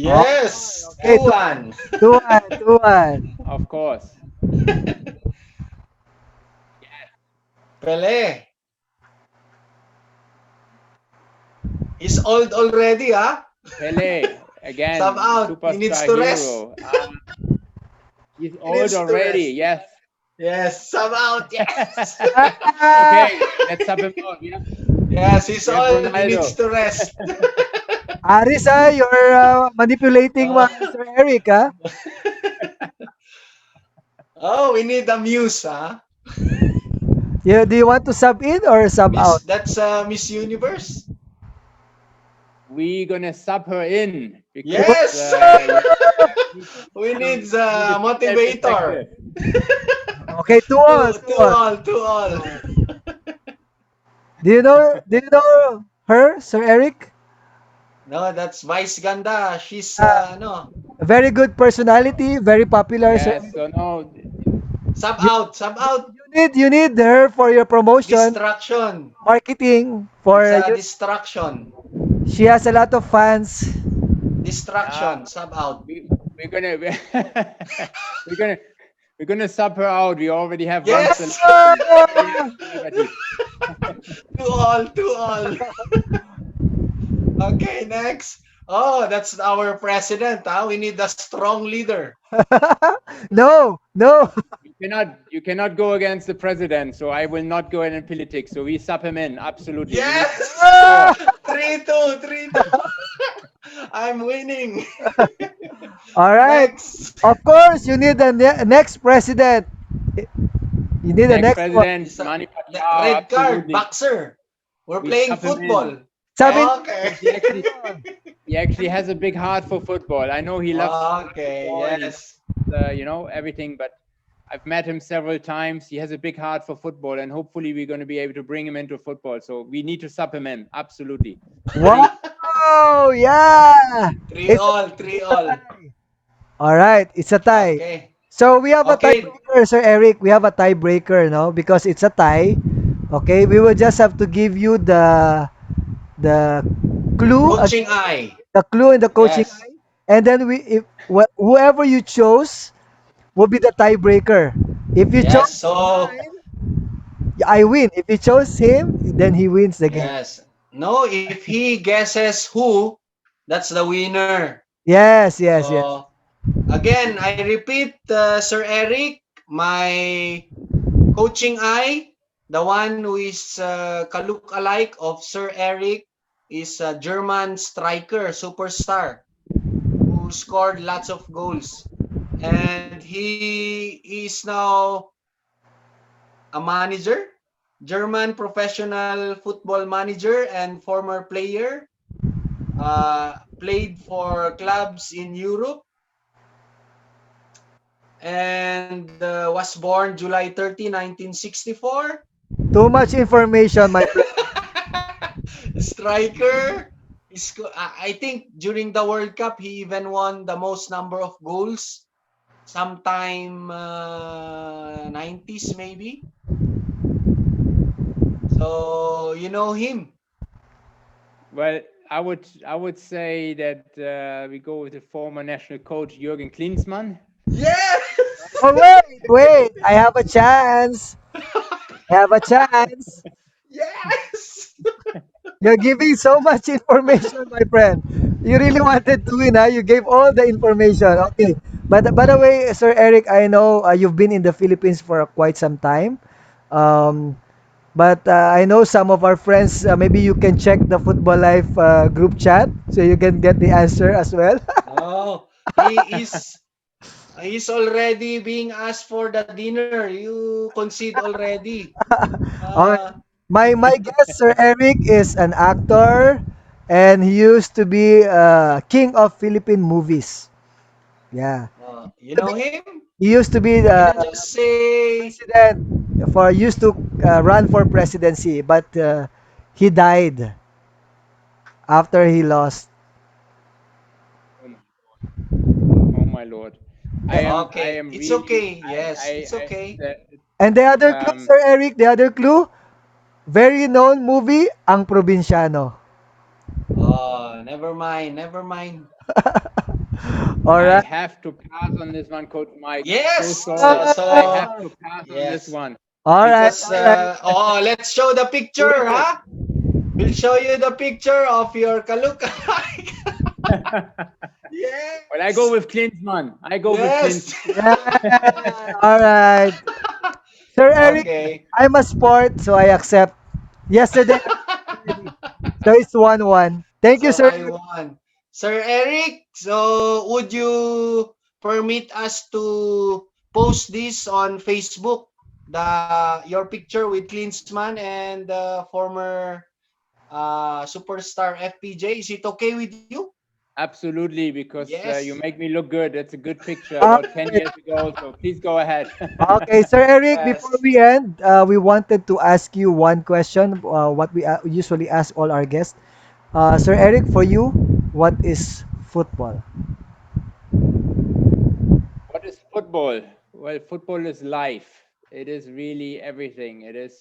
Oh, Yes, okay, 2-1. 2-1, 2-1. Of course. Pele. He's old already, huh? Pele, Sub again, out. He needs superstar to rest. hero. He's He old needs to already. rest. Yes. Yes, sub out. Yes. Ah, Okay, let's sub him out. Yes, he's We have old. He Ronaldo. needs to rest. Aris, you're manipulating Oh, Sir Eric, ah. oh, we need a muse, huh? Do you want to sub in or sub Miss, out? that's Miss Universe. We're gonna sub her in because Yes. We need we need a a female motivator. perspective. Okay, 2-1, Two, two 2-1. all, two all. Do you know her, Sir Eric? No, that's Vice Ganda. She's Uh, no. very good personality, very popular, Sir Yes, Eric. so no, Sub You, out, sub out. you need her for your promotion, Distraction. marketing. It's For a you, distraction. she has a lot of fans. uh, Distraction. Sub out. we're gonna we're gonna we're gonna sub her out. We already have one Yes. selection. Very conservative. Two all, two all. Okay, next. Oh, that's our president. Huh? We need a strong leader. No, no. You cannot go against the president, so I will not go in politics. So we sub him in, absolutely. We need Yes. sure. 3-2, 3-2. I'm winning. All right. Next. Of course, you need the next president. You need the Next next one. president, It's a Manny Pacquiao, red card, absolutely. boxer. We're We playing sub him in. football. Sabi Okay. He actually has a big heart for football. I know he loves Okay, football and he yes. loves, everything, but I've met him several times. He has a big heart for football, and hopefully we're going to be able to bring him into football. So we need to sub him in, absolutely. Wow, yeah. 3 It's all, 3 all. all right. It's a tie. Okay. So we have a Okay. tiebreaker, Sir Eric. We have a tiebreaker, no? Because it's a tie. Okay, we will just have to give you the clue, Coaching eye. the clue in the coaching Yes. eye, and then whoever you chose will be the tiebreaker. If you Yes. chose So, mine, I win. If you chose him, then he wins the game. yes. No, if he guesses who, that's the winner. Yes, yes, yes. So, again, I repeat, Sir Eric, my coaching eye, the one who is ka-look-alike of Sir Eric, is a German striker, superstar, who scored lots of goals. And he is now a manager, German professional football manager and former player. Played for clubs in Europe and was born July 30, 1964. Too much information, my friend. Striker. I think during the World Cup, he even won the most number of goals. Sometime 90s maybe. So you know him. Well, I would say that we go with the former national coach Jürgen Klinsmann. Yes. Oh, wait. I have a chance. I have a chance. Yes. You're giving so much information, my friend. You really wanted to win, huh? You gave all the information. Okay. But by the way, Sir Eric, I know you've been in the Philippines for quite some time. Um, but I know some of our friends, maybe you can check the Football Life group chat so you can get the answer as well. Oh, he's already being asked for the dinner. You concede already. All right. Uh, My guest, Sir Eric, is an actor, and he used to be king of Philippine movies. Yeah. you know him? He used to be You can the just say president for used to run for presidency, but he died after he lost. Oh my lord. I am I okay. am It's really okay. Yes, it's okay. And the other clue, um Sir Eric, the other clue, very known movie, Ang Probinsyano. Oh, never mind, never mind. All I right. have to pass on this one, Coach Mike. So Yes. sorry. All I have So to pass on this yes, one. right. because All right. let's show the Who picture, is it? huh? We'll show you the picture of your kaluk. Well, I go Yes. with Klinsmann. I go with Yes. Klinsmann. Yes. All right. Sir Eric, Okay. I'm a sport, so I accept. Yesterday, already. So it's 1-1. Thank you, So Sir I Eric. won. Sir Eric, so would you permit us to post this on Facebook? Your picture with Klinsmann and the former superstar FPJ. Is it okay with you? Absolutely, because Yes. you make me look good. That's a good picture All about 10 right. years ago. So please go ahead. Okay, Sir Eric, before Yes. we end, we wanted to ask you one question, what we usually ask all our guests. Sir Eric, for you, what is football? What is football? Well, football is life. It is really everything. It is,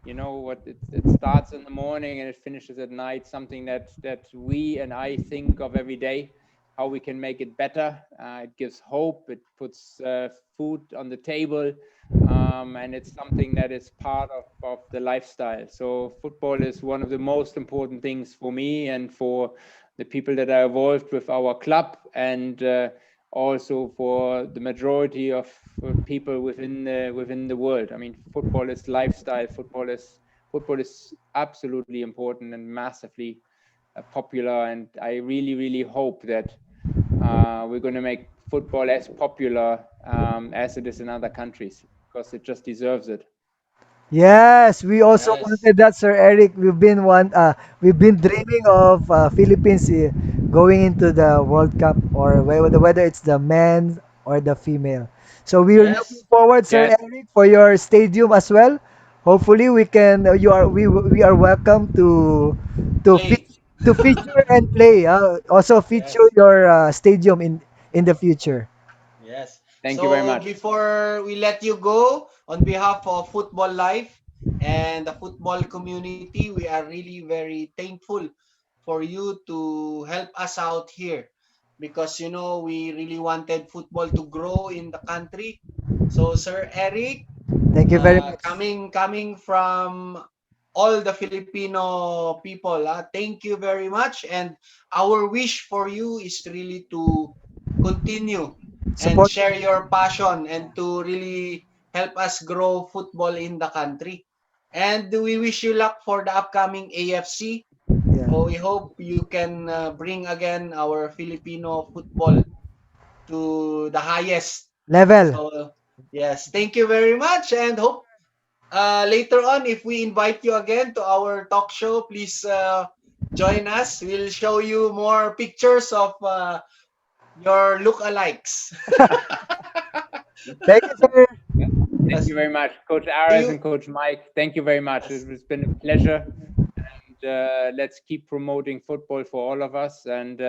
what it starts in the morning and it finishes at night. Something that we and I think of every day, how we can make it better. It gives hope. It puts food on the table, and it's something that is part of the lifestyle. So football is one of the most important things for me and for the people that are involved with our club and. Also for the majority of people within the world. I mean, football is lifestyle. Football is absolutely important and massively popular. And I really hope that we're going to make football as popular as it is in other countries because it just deserves it. Yes, we also Yes. wanted that, Sir Eric. We've been dreaming of Philippines going into the World Cup, or whether it's the men or the female. So we're looking Yes. forward, Sir Yes, Eric, for your stadium as well. Hopefully, we can. We are welcome to Play. feature, and play. Also feature Yes. your stadium in the future. Yes. thank you very So much. before we let you go, on behalf of Football Life and the football community, we are really very thankful for you to help us out here because we really wanted football to grow in the country. So Sir Eric, Thank you very much. coming from all the Filipino people, thank you very much. And our wish for you is really to continue and Support. share your passion and to really help us grow football in the country. And we wish you luck for the upcoming AFC. Yeah. So we hope you can bring again our Filipino football to the highest. Level. So yes, thank you very much and hope later on, if we invite you again to our talk show, please join us. We'll show you more pictures of your lookalikes. Thank you, sir. Thank you Yes. very much, Coach See Aris you. and Coach Mike. Thank you very much. Yes. It's been a pleasure. And let's keep promoting football for all of us. And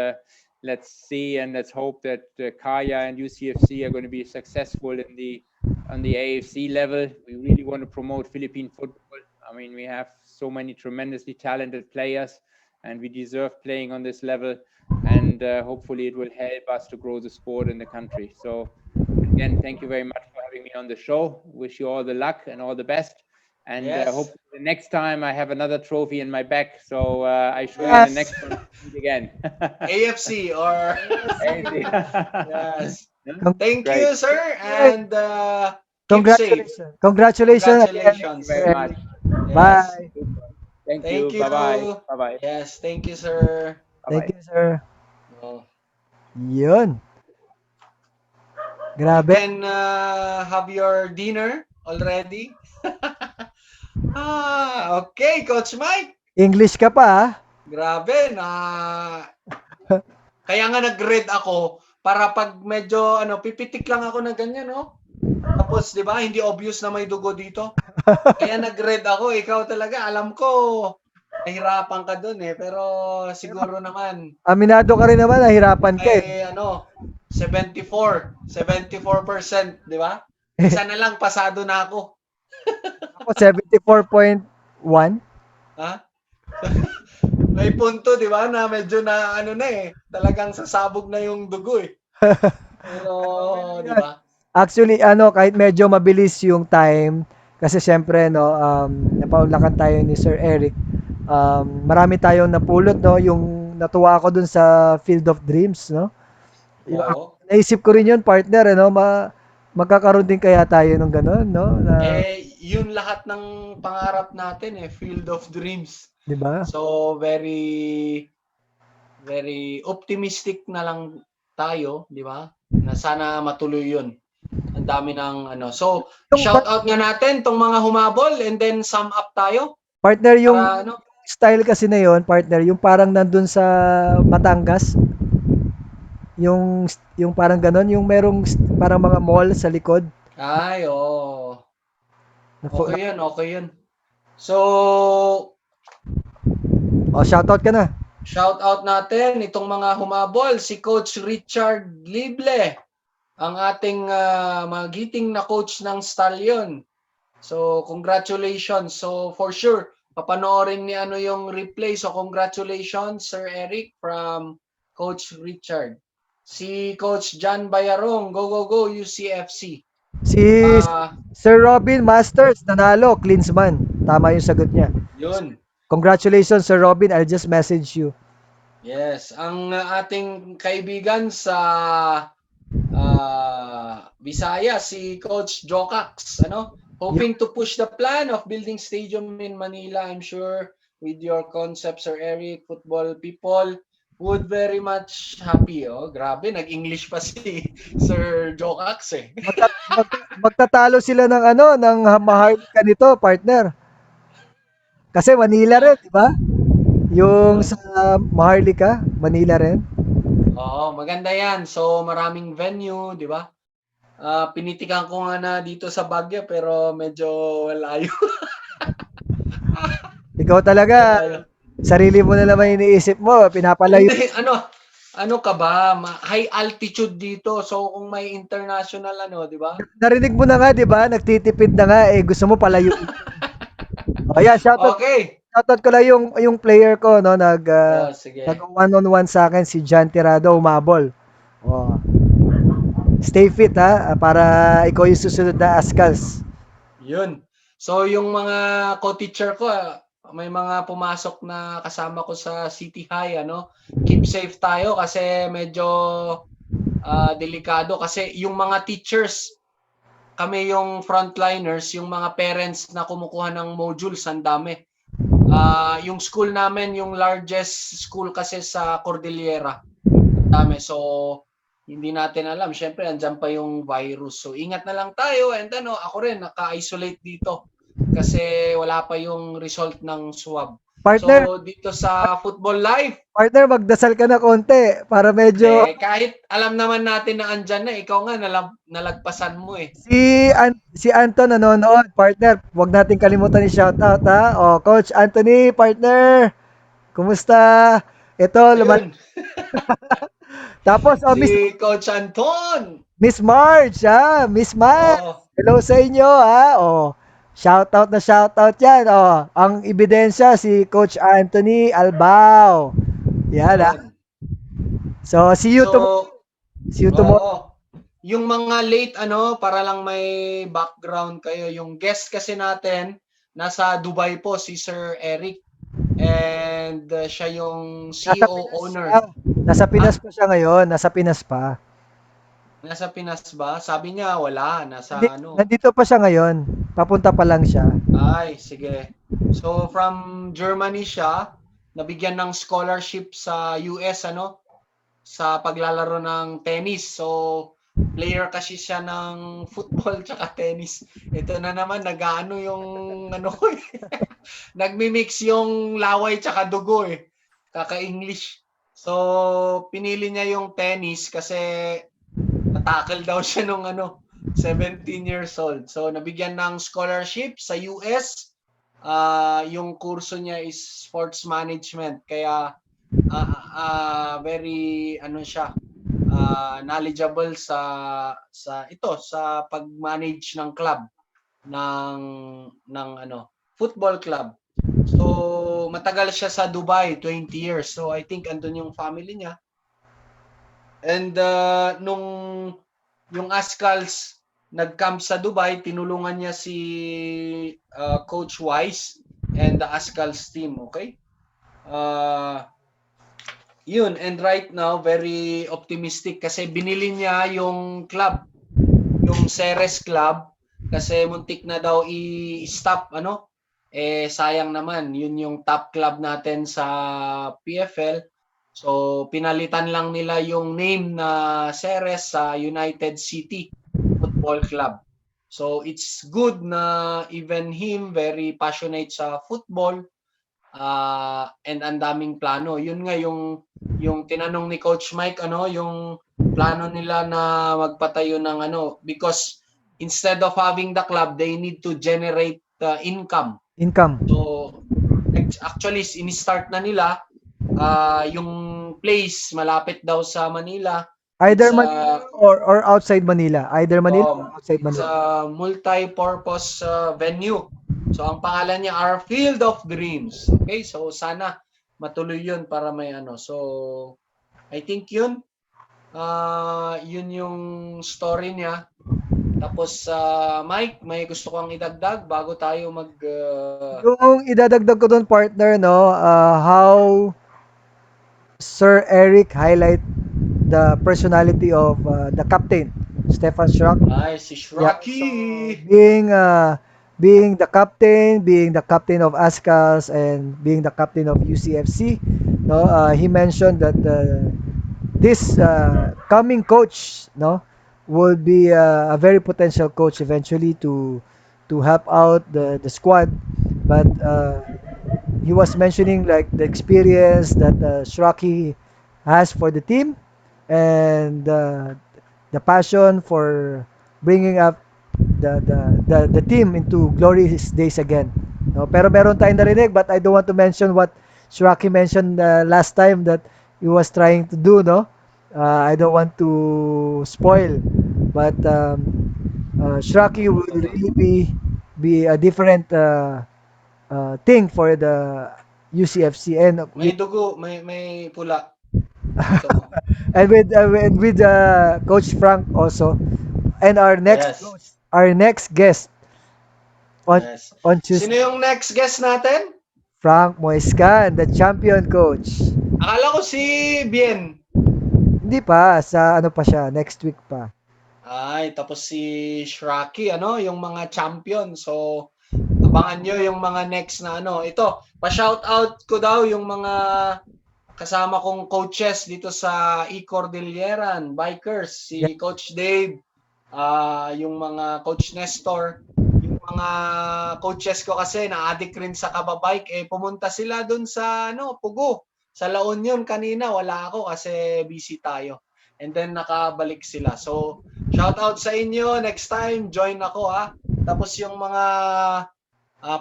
let's see and let's hope that Kaya and UCFC are going to be successful in the on the AFC level. We really want to promote Philippine football. I mean, we have so many tremendously talented players, and we deserve playing on this level. And hopefully, it will help us to grow the sport in the country. So again, thank you very much for having me on the show. Wish you all the luck and all the best. And Yes. hopefully the next time I have another trophy in my back, so I show you in the Yes. next one meet again. AFC or yes. Thank Great. you, sir, Great. and keep safe. Congratulations. Congratulations again, Thank you Congratulations. Sir very much. Eric. Yes. Bye. Thank Thank you. Bye bye. you. Bye bye. Yes. Thank you, sir. Bye Thank bye. you, sir. Oh, Yun. you Grabe. can have your dinner already. Okay, Coach Mike. English ka pa, ah. Grabe na kaya nga nag-red ako para pag medyo pipitik lang ako na ganyan, no? Tapos 'di ba, hindi obvious na may dugo dito. Kaya nag-red ako, ikaw talaga alam ko nahirapan ka dun pero Pero siguro naman aminado ka rin naman, nahirapan ka eh. may 74%, 'di ba? Isa na lang pasado na ako. Ako 74.1. Ha? May punto, di ba, na medyo na ano na eh, talagang sasabog na yung dugo eh. Pero, Okay lang di yan. ba? Actually, kahit medyo mabilis yung time, kasi siyempre, no, napaunlakan tayo ni Sir Eric. Marami tayong napulot, no, yung natuwa ako dun sa Field of Dreams, no. Oo. Naisip ko rin yun, partner, no, magkakaroon din kaya tayo ng gano'n, no, na, Yun lahat ng pangarap natin eh, Field of Dreams. di ba? So, very, very optimistic na lang tayo, di ba? Na sana matuloy yun. Ang dami ng ano. So, Yung shout out nga natin tong mga humabol and then sum up tayo partner, yung para ano. style kasi na yon, partner, yung parang nandun sa Batangas, yung parang ganon, yung merong parang mga mall sa likod. Ay, oh. Napo, Okay yun, okay yun. So, shoutout ka na. shout out natin itong mga humabol, si Coach Richard Lible, ang ating magiting na coach ng Stallion. So, congratulations. So, for sure, papanoorin ni ano yung replay. So, congratulations, Sir Eric, from Coach Richard. Si Coach John Bayarong, go, go, go, UCFC. Si Ah, Sir Robin Masters, nanalo, Klinsman. Tama yung sagot niya. yun. Congratulations, Sir Robin. I'll just message you. Yes, ang ating kaibigan sa Bisaya, si Coach Jokax, ano? Hoping to push the plan of building stadium in Manila. I'm sure with your concept, Sir Eric, football people would very much happy. Oh, grabe, nag-English pa si Sir Jokax eh. Magtatalo sila ng ng Maharlika nito, partner. Kasi Manila rin, di ba? Yung sa Maharlika, Manila rin. Oo, maganda yan. So, maraming venue, di ba? Pinitikan ko nga na dito sa Baguio pero medyo layo. Ikaw talaga, sarili mo na naman iniisip mo, pinapalayo. Hindi, ano ka ba? High altitude dito. So, kung may international di ba? Narinig mo na nga, di ba? Nagtitipid na nga, gusto mo palayo. O yan, Okay. shoutout ko lang yung player ko, no, Sige. nag one-on-one sa akin, si John Tirado, umabol. O, stay fit ha, para ikaw yung susunod na Ascals. Yun. So, yung mga co-teacher ko, may mga pumasok na kasama ko sa City High, Keep safe tayo kasi medyo delikado kasi yung mga teachers, kami yung frontliners, yung mga parents na kumukuha ng modules, ang dami. Yung school namin, yung largest school kasi sa Cordillera. Ang dami. So, hindi natin alam. Siyempre, andyan pa yung virus. So, ingat na lang tayo. And ako rin, naka-isolate dito. Kasi wala pa yung result ng swab. Partner, So, dito sa FUTBOLife, partner, magdasal ka na konti para medyo kahit alam naman natin na andyan na, ikaw nga nalagpasan mo eh. si Anton nanonood, partner. Huwag nating kalimutan i-shoutout ha. O, Coach Anthony, partner. Kumusta? Ito, Ayun, Tapos, si Coach Anton. Miss Marge, Miss Marge. Oh, Hello sa inyo, shoutout na shoutout yan, Ang ebidensya, si Coach Anthony Albao. Yan, yun. So, see you tomorrow. So, See you tomorrow. oo. Yung mga late para lang may background kayo. Yung guest kasi natin nasa Dubai po si Sir Eric and siya yung CEO owner. Nasa Pinas pa siya ngayon. Nasa Pinas pa. Nasa Pinas ba? Sabi niya wala, nasa Nandito pa siya ngayon. Papunta pa lang siya. Ay, sige. So from Germany siya, nabigyan ng scholarship sa US sa paglalaro ng tennis. So player kasi siya ng football tsaka tennis. Ito na naman nag-aano yung ko nagmi-mix yung laway tsaka dugo Kaka-English. So pinili niya yung tennis kasi na-tackle daw siya nung 17 years old. So nabigyan ng scholarship sa US. Yung kurso niya is sports management. Kaya very siya knowledgeable sa pag-manage ng club ng football club. So, matagal siya sa Dubai, 20 years. So, I think andun yung family niya. And nung yung Ascals nag-camp sa Dubai, tinulungan niya si Coach Wise and the Ascals team, okay? Uh, Yun, and right now, very optimistic kasi binili niya yung club, yung Ceres Club, kasi muntik na daw i-stop, ano? Eh, sayang naman, yun yung top club natin sa PFL. So, pinalitan lang nila yung name na Ceres sa United City Football Club. So, it's good na even him, very passionate sa football, and ang daming plano. Yun nga yung tinanong ni Coach Mike, ano, yung plano nila na magpatayo ng ano, because instead of having the club, they need to generate income. Income. So actually in-start na nila yung place malapit daw sa Manila. Either It's Manila or outside Manila. Either Manila or outside it's Manila. a multi-purpose venue. So ang pangalan niya are Field of Dreams. Okay? So sana matuloy 'yun para may ano. So I think 'yun yun yung story niya. Tapos Mike, may gusto kang idagdag bago tayo mag Yung idadagdag ko doon, partner, no, how Sir Eric highlight the personality of the captain, Stefan Schrock. ay si Yeah, Shrocky. so being the captain of Ascals and being the captain of UCFC, no, he mentioned that this coming coach, no, would be a very potential coach eventually to help out the squad, but he was mentioning like the experience that Shraki has for the team and the passion for bringing up the team into glorious days again. No, pero meron tayong narinig, but I don't want to mention what Shraki mentioned last time that he was trying to do, no? I don't want to spoil, but Shraki will really be a different thing for the UCFC and May dugo, may pula dito mo. with Coach Frank also, and Yes. our next guest on Yes. on Sino Tuesday, yung next guest natin? Frank Moiscan, the champion coach. Akala ko si Bien. Hindi pa, sa ano pa siya, next week pa. Ay, tapos si Shraki, ano, yung mga champion. So, abangan nyo yung mga next na ano. Ito, pa-shoutout ko daw yung mga kasama kong coaches dito sa Cordilleran Bikers, Yeah. si Coach Dave, yung mga Coach Nestor, yung mga coaches ko kasi na-addict rin sa kababike, eh pumunta sila dun sa ano, Pugo. Sa La Union kanina, wala ako kasi busy tayo. And then nakabalik sila. So, shout out sa inyo. Next time, join ako ha. Tapos yung mga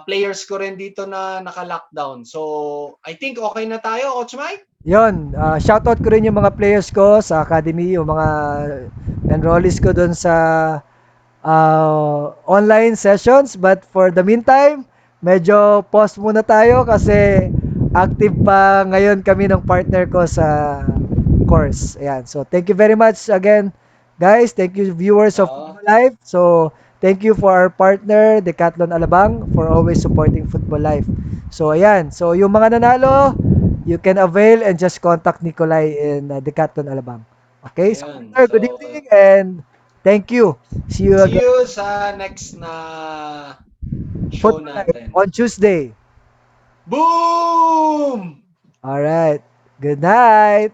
players ko rin dito na naka-lockdown. So, I think okay na tayo, Coach Mike? Yon, shoutout ko rin yung mga players ko sa academy, yung mga enrollees ko doon sa online sessions. But for the meantime, medyo pause muna tayo kasi active pa ngayon kami ng partner ko sa course. Ayan. So, thank you very much again, guys. Thank you, viewers of Oo. Football Life. So, thank you for our partner, Decathlon Alabang, for always supporting Football Life. So, ayan. So, yung mga nanalo, you can avail and just contact Nikolai in Decathlon Alabang. Okay? So, Ayan. partner, good So, evening and thank you. See you see again. you sa next na show Football Life natin. on Tuesday. Boom! All right. Good night.